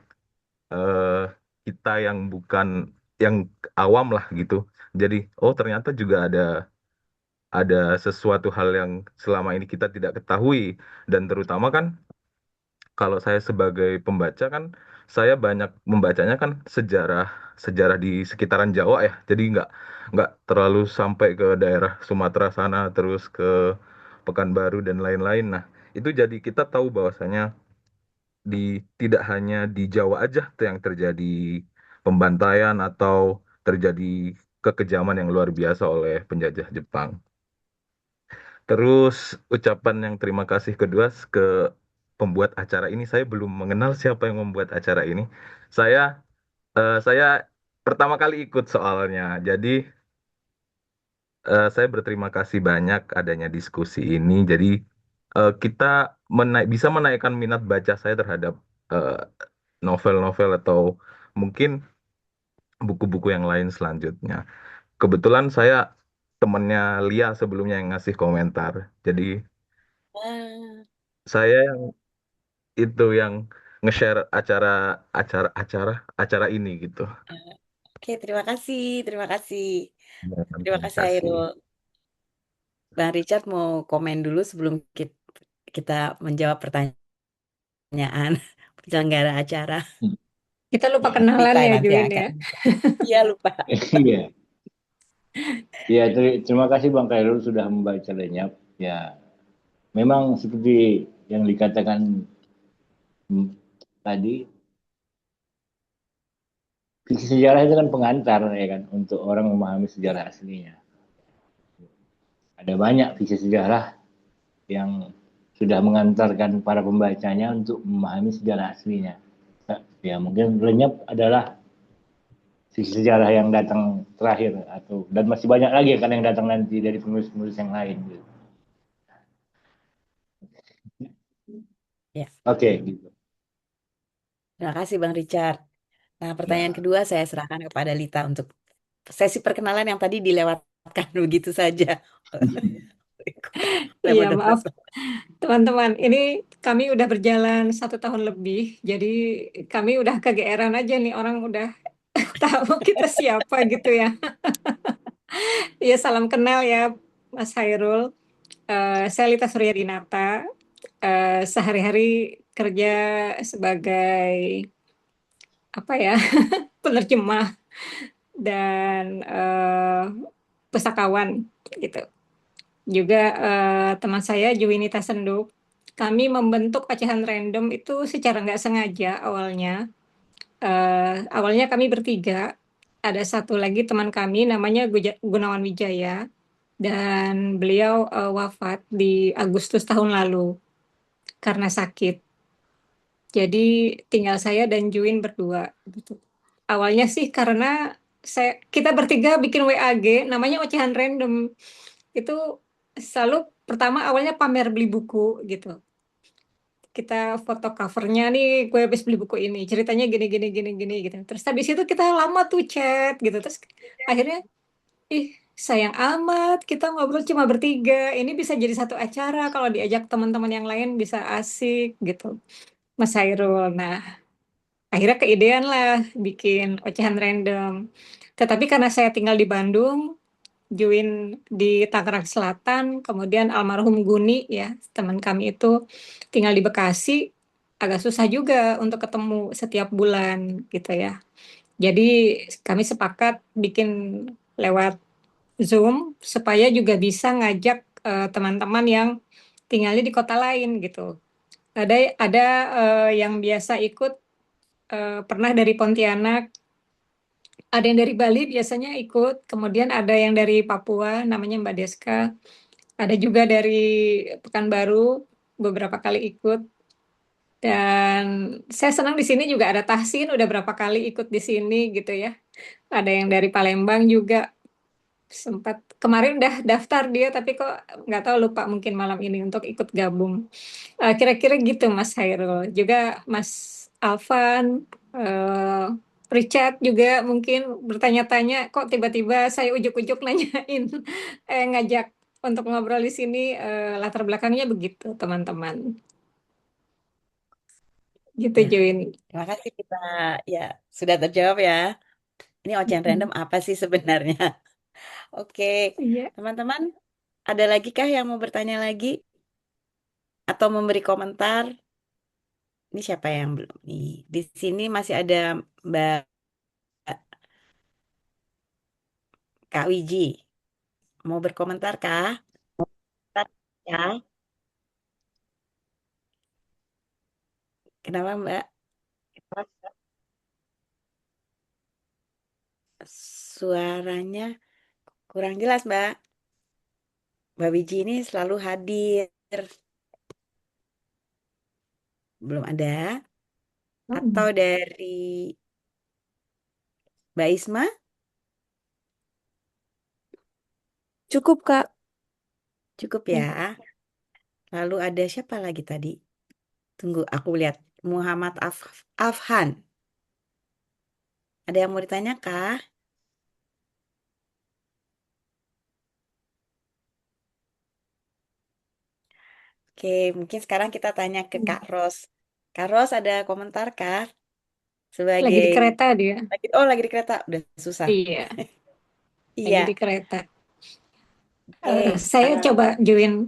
eh, kita yang bukan yang awam lah gitu. Jadi oh ternyata juga ada sesuatu hal yang selama ini kita tidak ketahui dan terutama kan kalau saya sebagai pembaca kan saya banyak membacanya kan sejarah sejarah di sekitaran Jawa ya jadi nggak terlalu sampai ke daerah Sumatera sana terus ke Pekanbaru dan lain-lain. Nah itu jadi kita tahu bahwasanya tidak hanya di Jawa aja tuh yang terjadi pembantaian atau terjadi kekejaman yang luar biasa oleh penjajah Jepang. Terus ucapan yang terima kasih kedua ke pembuat acara ini, saya belum mengenal siapa yang membuat acara ini. Saya pertama kali ikut soalnya. Jadi saya berterima kasih banyak adanya diskusi ini. Jadi kita bisa menaikkan minat baca saya terhadap eh, novel-novel atau mungkin buku-buku yang lain selanjutnya. Kebetulan saya temannya Lia sebelumnya yang ngasih komentar. Jadi Ah, saya itu yang nge-share acara acara acara acara ini gitu. oke, terima kasih, terima kasih. Terima Terima kasih, kasih. Hairul. Bang Richard mau komen dulu sebelum kita menjawab pertanyaan penyelenggara acara. Kita lupa Rita kenalan ya, nanti Juin akan. ya. Iya, lupa. Iya, ya terima kasih Bang Khairul sudah membaca lenyap. Ya, memang seperti yang dikatakan tadi, fiksi sejarah itu kan pengantar ya kan untuk orang memahami sejarah aslinya. Ada banyak fiksi sejarah yang sudah mengantarkan para pembacanya untuk memahami sejarah aslinya. Ya mungkin lenyap adalah sisi sejarah yang datang terakhir atau dan masih banyak lagi kan yang datang nanti dari penulis-penulis yang lain gitu. Ya, Oke, gitu. terima kasih Bang Richard. Nah, pertanyaan Ya. kedua saya serahkan kepada Lita untuk sesi perkenalan yang tadi dilewatkan begitu saja. Oleh Iya, maaf moderator. teman-teman. Ini kami udah berjalan 1 tahun lebih, jadi kami udah kegeeran aja nih orang udah tahu kita siapa gitu ya. Iya, salam kenal ya, Mas Hairul. Saya Lita Suryadinata. Sehari-hari kerja sebagai apa ya, penerjemah dan pustakawan gitu. Juga teman saya Juwinita Senduk. Kami membentuk Ocehan Random itu secara nggak sengaja awalnya. Awalnya kami bertiga. Ada satu lagi teman kami namanya Gunawan Wijaya dan beliau wafat di Agustus tahun lalu karena sakit. Jadi tinggal saya dan Juin berdua gitu. Awalnya sih karena kita bertiga bikin WAG namanya Ocehan Random. Itu selalu pertama awalnya pamer beli buku gitu. kita foto covernya nih, gue habis beli buku ini, ceritanya gini gini gini gini gitu. Terus habis itu kita lama tuh chat gitu. Terus akhirnya, ih sayang amat kita ngobrol cuma bertiga. Ini bisa jadi satu acara kalau diajak teman-teman yang lain bisa asik gitu. Mas Hairul. Nah, akhirnya keidean lah bikin ocehan random. Tetapi karena saya tinggal di Bandung, Juin di Tangerang Selatan, kemudian almarhum Guni ya, teman kami itu tinggal di Bekasi, agak susah juga untuk ketemu setiap bulan gitu ya. Jadi kami sepakat bikin lewat Zoom supaya juga bisa ngajak teman-teman yang tinggalnya di kota lain gitu. Ada yang biasa ikut pernah dari Pontianak, ada yang dari Bali biasanya ikut, kemudian ada yang dari Papua namanya Mbak Deska. Ada juga dari Pekanbaru beberapa kali ikut. Dan saya senang di sini juga ada Tahsin, udah berapa kali ikut di sini gitu ya. Ada yang dari Palembang juga sempat kemarin udah daftar dia, tapi kok nggak tahu lupa mungkin malam ini untuk ikut gabung. Kira-kira gitu Mas Hairul. Juga Mas Alvan, eh, Richard juga mungkin bertanya-tanya kok tiba-tiba saya ujuk-ujuk nanyain ngajak untuk ngobrol di sini, latar belakangnya begitu teman-teman. Gitu Ya, Join. terima kasih kita ya sudah terjawab ya. Ini ocehan random Mm-mm. apa sih sebenarnya? Oke, Iya, teman-teman, ada lagi kah yang mau bertanya lagi atau memberi komentar? Ini siapa yang belum nih? Di sini masih ada Mbak Kak Wiji. Mau berkomentar kah? Ya, kenapa Mbak? Suaranya kurang jelas Mbak. Mbak Wiji ini selalu hadir. Belum ada? Atau Mm. dari Mbak Isma? Cukup, Kak. Cukup Ya. ya. Lalu ada siapa lagi tadi? Tunggu, aku lihat. Muhammad Afhan. Ada yang mau ditanya kah? Oke, mungkin sekarang kita tanya ke Kak Ros. Kak Ros ada komentar kah? Lagi Sebagai di kereta dia. lagi di kereta, udah susah. Iya, lagi di Iya, kereta. oke. Saya coba join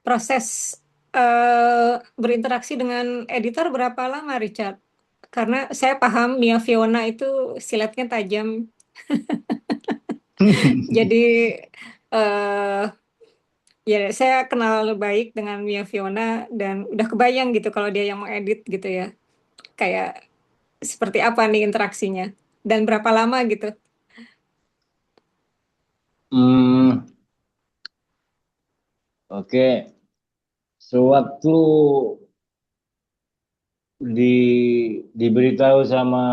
proses berinteraksi dengan editor berapa lama, Richard? Karena saya paham Mia Fiona itu silatnya tajam. Jadi eh ya saya kenal baik dengan Mia Fiona dan udah kebayang gitu kalau dia yang mengedit gitu ya. Kayak seperti apa nih interaksinya dan berapa lama gitu. Hmm, oke. Sewaktu diberitahu sama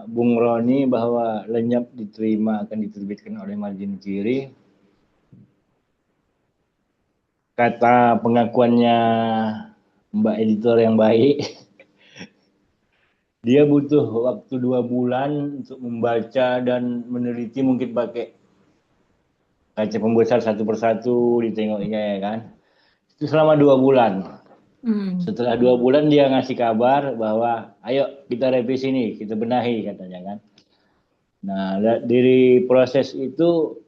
Bung Roni bahwa lenyap diterima akan diterbitkan oleh margin kiri, kata pengakuannya Mbak editor yang baik, dia butuh waktu 2 bulan untuk membaca dan meneliti, mungkin pakai kaca pembesar satu persatu ditengoknya ya kan. Itu selama 2 bulan. Hmm. Setelah 2 bulan dia ngasih kabar bahwa ayo kita revisi nih, kita benahi katanya kan. Nah, dari proses itu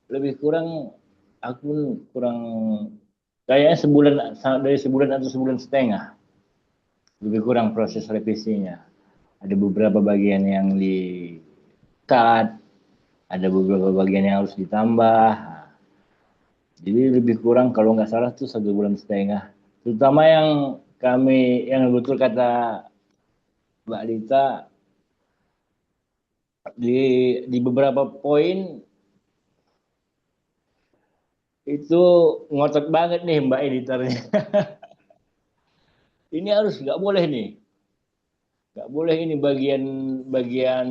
lebih kurang aku kurang kayaknya dari sebulan atau sebulan setengah lebih kurang proses revisinya. Ada beberapa bagian yang di cut, ada beberapa bagian yang harus ditambah. Jadi lebih kurang kalau nggak salah tuh 1 bulan setengah. Terutama yang betul kata Mbak Lita, di beberapa poin itu ngotot banget nih Mbak editornya. Ini harus nggak boleh nih, nggak boleh ini bagian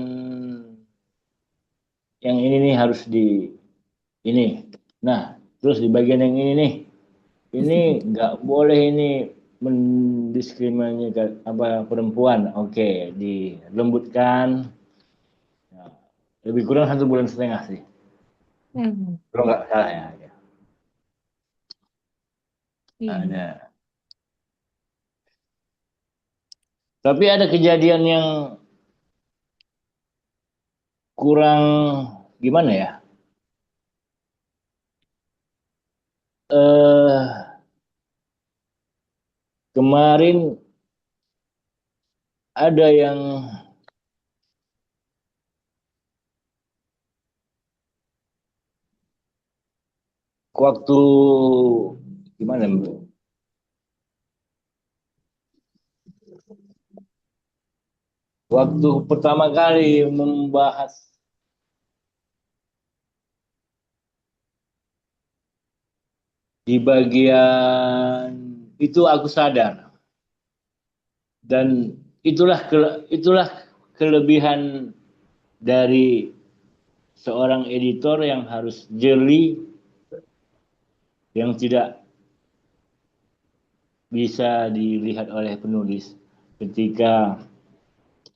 yang ini nih harus di ini. Nah, terus di bagian yang ini nih, ini nggak boleh ini mendiskriminasikan apa perempuan, oke, dilembutkan. Ya, lebih kurang 1,5 bulan sih, Hmm, kalau nggak salah ya. iya. Ada. Tapi ada kejadian yang kurang gimana ya? Eh Kemarin ada yang waktu gimana? Waktu pertama kali membahas di bagian itu aku sadar, dan itulah kelebihan dari seorang editor yang harus jeli, yang tidak bisa dilihat oleh penulis ketika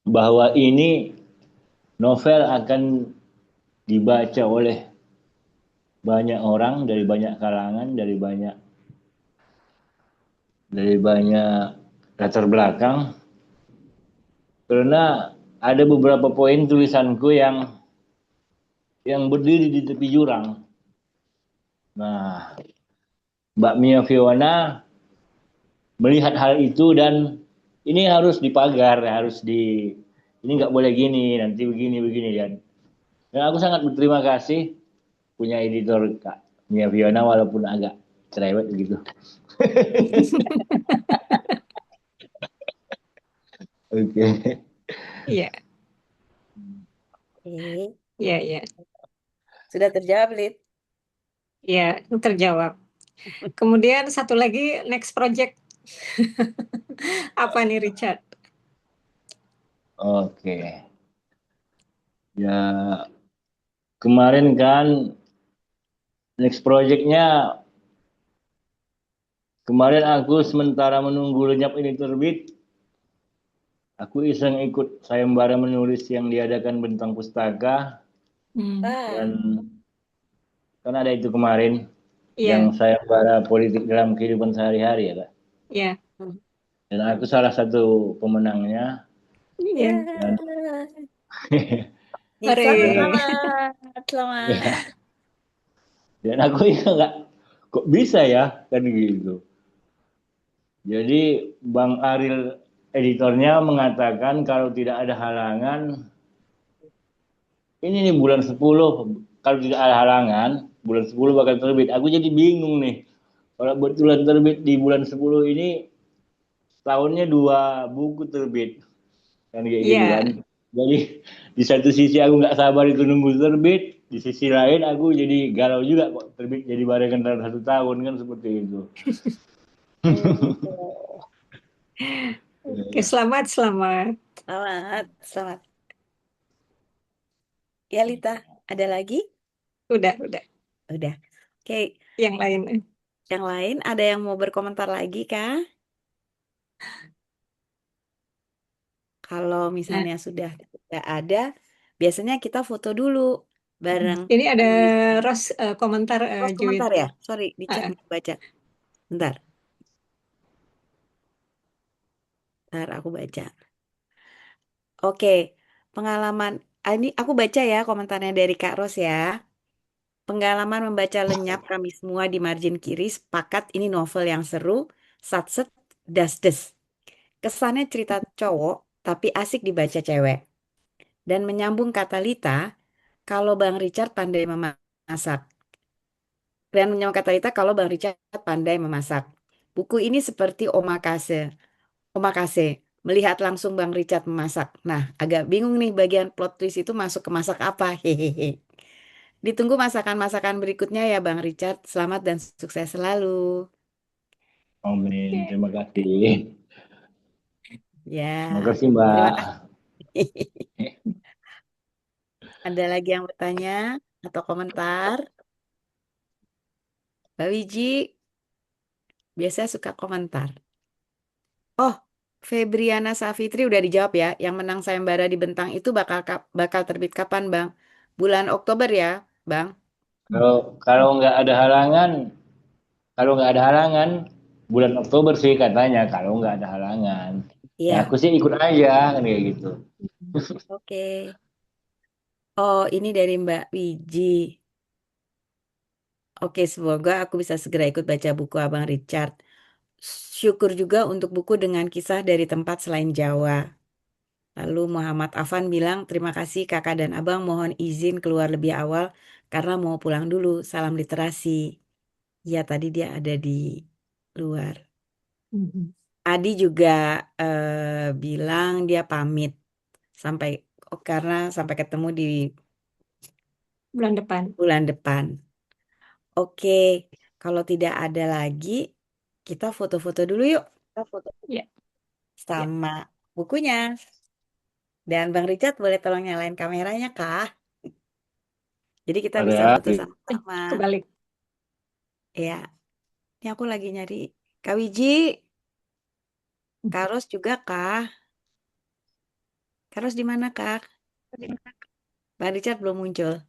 bahwa ini novel akan dibaca oleh banyak orang dari banyak kalangan, dari banyak latar belakang, karena ada beberapa poin tulisanku yang berdiri di tepi jurang. Nah, Mbak Mia Fiona melihat hal itu, dan ini harus dipagar, ini nggak boleh gini, nanti begini begini, dan aku sangat berterima kasih punya editor Kak Mia Fiona, walaupun agak cerewet gitu. Oke. Iya, Oke. iya, iya. Sudah terjawab, Lid? Iya, terjawab. Kemudian satu lagi next project. Apa nih Richard? Oke. Ya, kemarin kan next projectnya, kemarin aku sementara menunggu Lenyap ini terbit, aku iseng ikut sayembara menulis yang diadakan Bentang Pustaka, dan kan ada itu kemarin yang Iya, sayembara politik dalam kehidupan sehari-hari ya Kak. iya, Dan aku salah satu pemenangnya, iya. dan Hore. Selamat, selamat. ya, dan aku ya nggak, kok bisa ya kan gitu. Jadi Bang Aril editornya mengatakan kalau tidak ada halangan, ini nih bulan 10, kalau tidak ada halangan, bulan 10 bakal terbit. Aku jadi bingung nih. Kalau betulan terbit di bulan 10 ini, tahunnya 2 buku terbit. Kan kayak gitu kan. Iya. Jadi di satu sisi aku nggak sabar itu nunggu terbit, di sisi lain aku jadi galau juga kok terbit jadi barengan dalam 1 tahun, kan seperti itu. Oke, selamat, selamat. Selamat, selamat. Ya, Lita, ada lagi? Udah. Udah. Oke, Yang lain. yang lain ada yang mau berkomentar lagi kah? Kalau misalnya sudah tidak ada, biasanya kita foto dulu bareng. Ini ada Ros komentar Terus Juwin. komentar ya? Sorry, di chat nggak baca. Bentar. Bentar, aku baca. Oke, pengalaman. Ini aku baca ya komentarnya dari Kak Ros ya. Pengalaman membaca Lenyap, kami semua di margin kiri sepakat ini novel yang seru, satset, das-des. Kesannya cerita cowok, tapi asik dibaca cewek. Dan menyambung kata Lita, kalau Bang Richard pandai memasak. Dan menyambung kata Lita, kalau Bang Richard pandai memasak. Buku ini seperti omakase. Omakase, melihat langsung Bang Richard memasak. Nah, agak bingung nih bagian plot twist itu masuk ke masak apa. Hehehe. Ditunggu masakan-masakan berikutnya ya Bang Richard. Selamat dan sukses selalu. Amin. Terima kasih. Ya, Terima kasih terima Mbak. kasih. Ada lagi yang bertanya atau komentar? Mbak Wiji biasanya suka komentar. Oh, Febriana Savitri udah dijawab ya. Yang menang sayembara di Bentang itu bakal terbit kapan, Bang? Bulan Oktober ya, Bang? Kalau kalau nggak ada halangan, bulan Oktober sih katanya. Kalau nggak ada halangan, ya Iya, aku sih ikut aja kan kayak gitu. oke. Oh, ini dari Mbak Wiji. Oke, semoga aku bisa segera ikut baca buku Abang Richard. Syukur juga untuk buku dengan kisah dari tempat selain Jawa. Lalu Muhammad Afan bilang, terima kasih kakak dan abang, mohon izin keluar lebih awal karena mau pulang dulu. Salam literasi. Ya, tadi dia ada di luar. Mhm. Adi juga bilang dia pamit sampai karena sampai ketemu di Bulan depan. bulan depan. Oke, kalau tidak ada lagi, kita foto-foto dulu yuk Ya. sama bukunya. Dan Bang Richard boleh tolong nyalain kameranya, Kak? Jadi kita bisa Ada foto sama-sama. Kebalik. Ya, ini aku lagi nyari Kak Wiji, Kak Ros juga, Kak. Kak Ros di mana, Kak? Bang Richard belum muncul.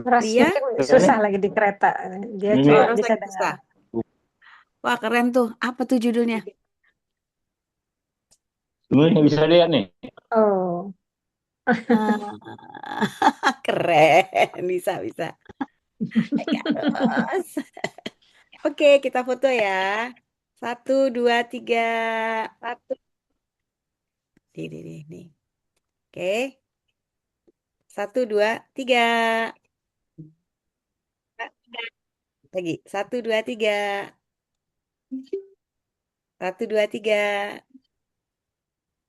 Ras Lia, mungkin susah lagi di kereta. Dia ini cuma Ros bisa lagi dengar. susah. Wah, keren tuh. Apa tuh judulnya? sebenarnya bisa lihat nih. Oh, Ah, keren, bisa. Kak Ros. Oke, kita foto ya. 1, 2, 3. Nih. Oke, 1, 2, 3. Lagi, 1, 2, 3. 1, 2, 3.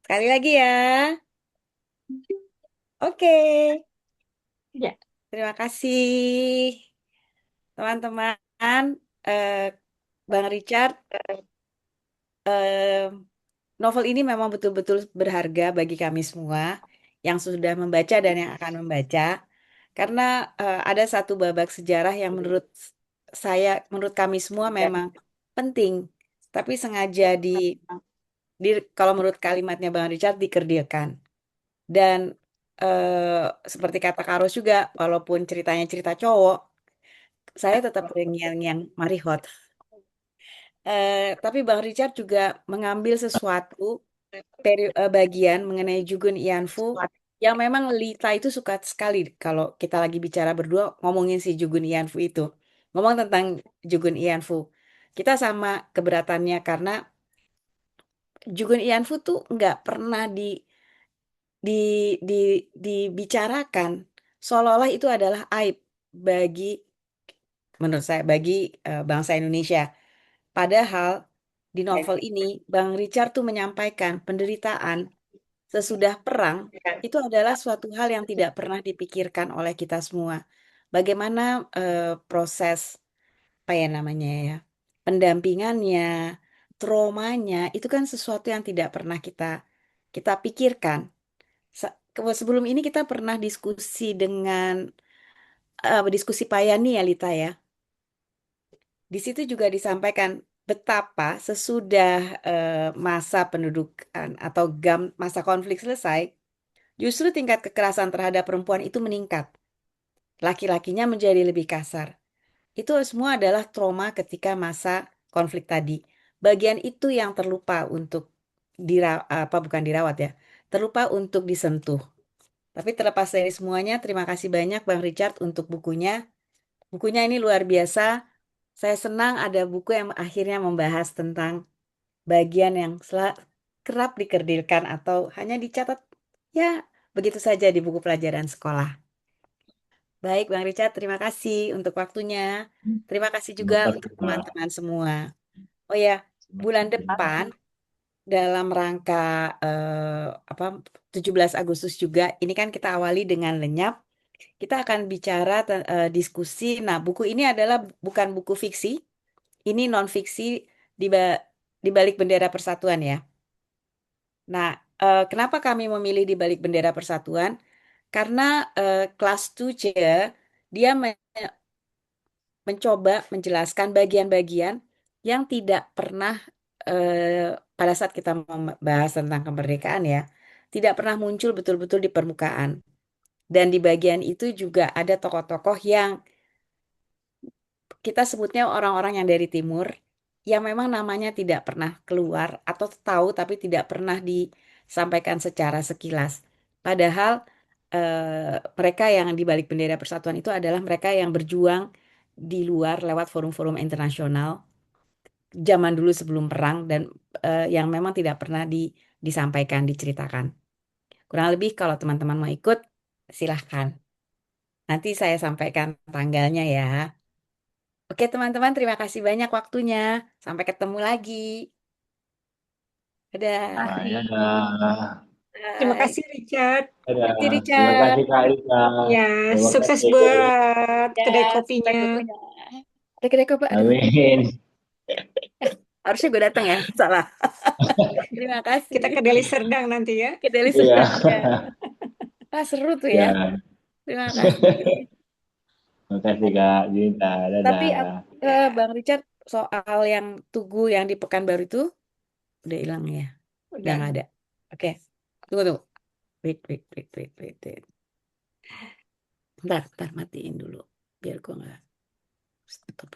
Sekali lagi ya. Oke, ya. terima kasih teman-teman. Eh, Bang Richard, eh, novel ini memang betul-betul berharga bagi kami semua yang sudah membaca dan yang akan membaca. Karena ada satu babak sejarah yang menurut kami semua memang penting, tapi sengaja kalau menurut kalimatnya Bang Richard dikerdilkan. Dan seperti kata Karos juga, walaupun ceritanya cerita cowok, saya tetap yang Marihot. Tapi Bang Richard juga mengambil sesuatu bagian mengenai Jugun Ianfu yang memang Lita itu suka sekali kalau kita lagi bicara berdua ngomongin si Jugun Ianfu itu. Ngomong tentang Jugun Ianfu. Kita sama keberatannya karena Jugun Ianfu tuh nggak pernah di, di, dibicarakan seolah-olah itu adalah aib bagi menurut saya bagi bangsa Indonesia. Padahal di novel ini Bang Richard tuh menyampaikan penderitaan sesudah perang itu adalah suatu hal yang tidak pernah dipikirkan oleh kita semua. Bagaimana proses apa ya namanya ya, pendampingannya, traumanya itu kan sesuatu yang tidak pernah kita kita pikirkan. Sebelum ini kita pernah diskusi dengan diskusi Payani ya Lita ya. Di situ juga disampaikan betapa sesudah masa pendudukan atau masa konflik selesai, justru tingkat kekerasan terhadap perempuan itu meningkat. Laki-lakinya menjadi lebih kasar. Itu semua adalah trauma ketika masa konflik tadi. Bagian itu yang terlupa untuk bukan dirawat ya, terlupa untuk disentuh. Tapi terlepas dari semuanya, terima kasih banyak Bang Richard untuk bukunya. Bukunya ini luar biasa. Saya senang ada buku yang akhirnya membahas tentang bagian yang kerap dikerdilkan atau hanya dicatat ya begitu saja di buku pelajaran sekolah. Baik, Bang Richard, terima kasih untuk waktunya. Terima kasih juga untuk teman-teman semua. Oh ya, bulan depan dalam rangka apa 17 Agustus juga, ini kan kita awali dengan lenyap. Kita akan bicara diskusi. Nah, buku ini adalah bukan buku fiksi, ini non fiksi di, di balik bendera persatuan ya. Nah, kenapa kami memilih di balik bendera persatuan? Karena kelas 2 dia mencoba menjelaskan bagian-bagian yang tidak pernah pada saat kita membahas tentang kemerdekaan ya, tidak pernah muncul betul-betul di permukaan. Dan di bagian itu juga ada tokoh-tokoh yang kita sebutnya orang-orang yang dari timur, yang memang namanya tidak pernah keluar atau tahu tapi tidak pernah disampaikan secara sekilas. Padahal mereka yang di balik bendera persatuan itu adalah mereka yang berjuang di luar lewat forum-forum internasional zaman dulu sebelum perang dan yang memang tidak pernah disampaikan, diceritakan. Kurang lebih kalau teman-teman mau ikut, silahkan. Nanti saya sampaikan tanggalnya ya. Oke teman-teman, terima kasih banyak waktunya. Sampai ketemu lagi. Dadah. Nah, ya dah. Terima Bye. kasih Richard. Dadah. Kasih Terima Richard. kasih Kak Rika. Ya, Terima sukses kasih. buat Ya, kedai sampai kopinya. bukunya. Ada kedai kopi. Aduh, Amin. harusnya gue datang ya. Salah. Terima kasih. Kita ke Deli Serdang nanti ya. Ke Deli Iya. Serdang ya. Wah, seru tuh ya. Ya. Terima kasih. Terima kasih Kak Jinta. Tapi Dadah. Bang Richard, soal yang Tugu yang di Pekanbaru itu udah hilang ya? Udah Udah. nggak ada. Oke. Tunggu. Wait. Bentar, matiin dulu. Biar gue nggak stop.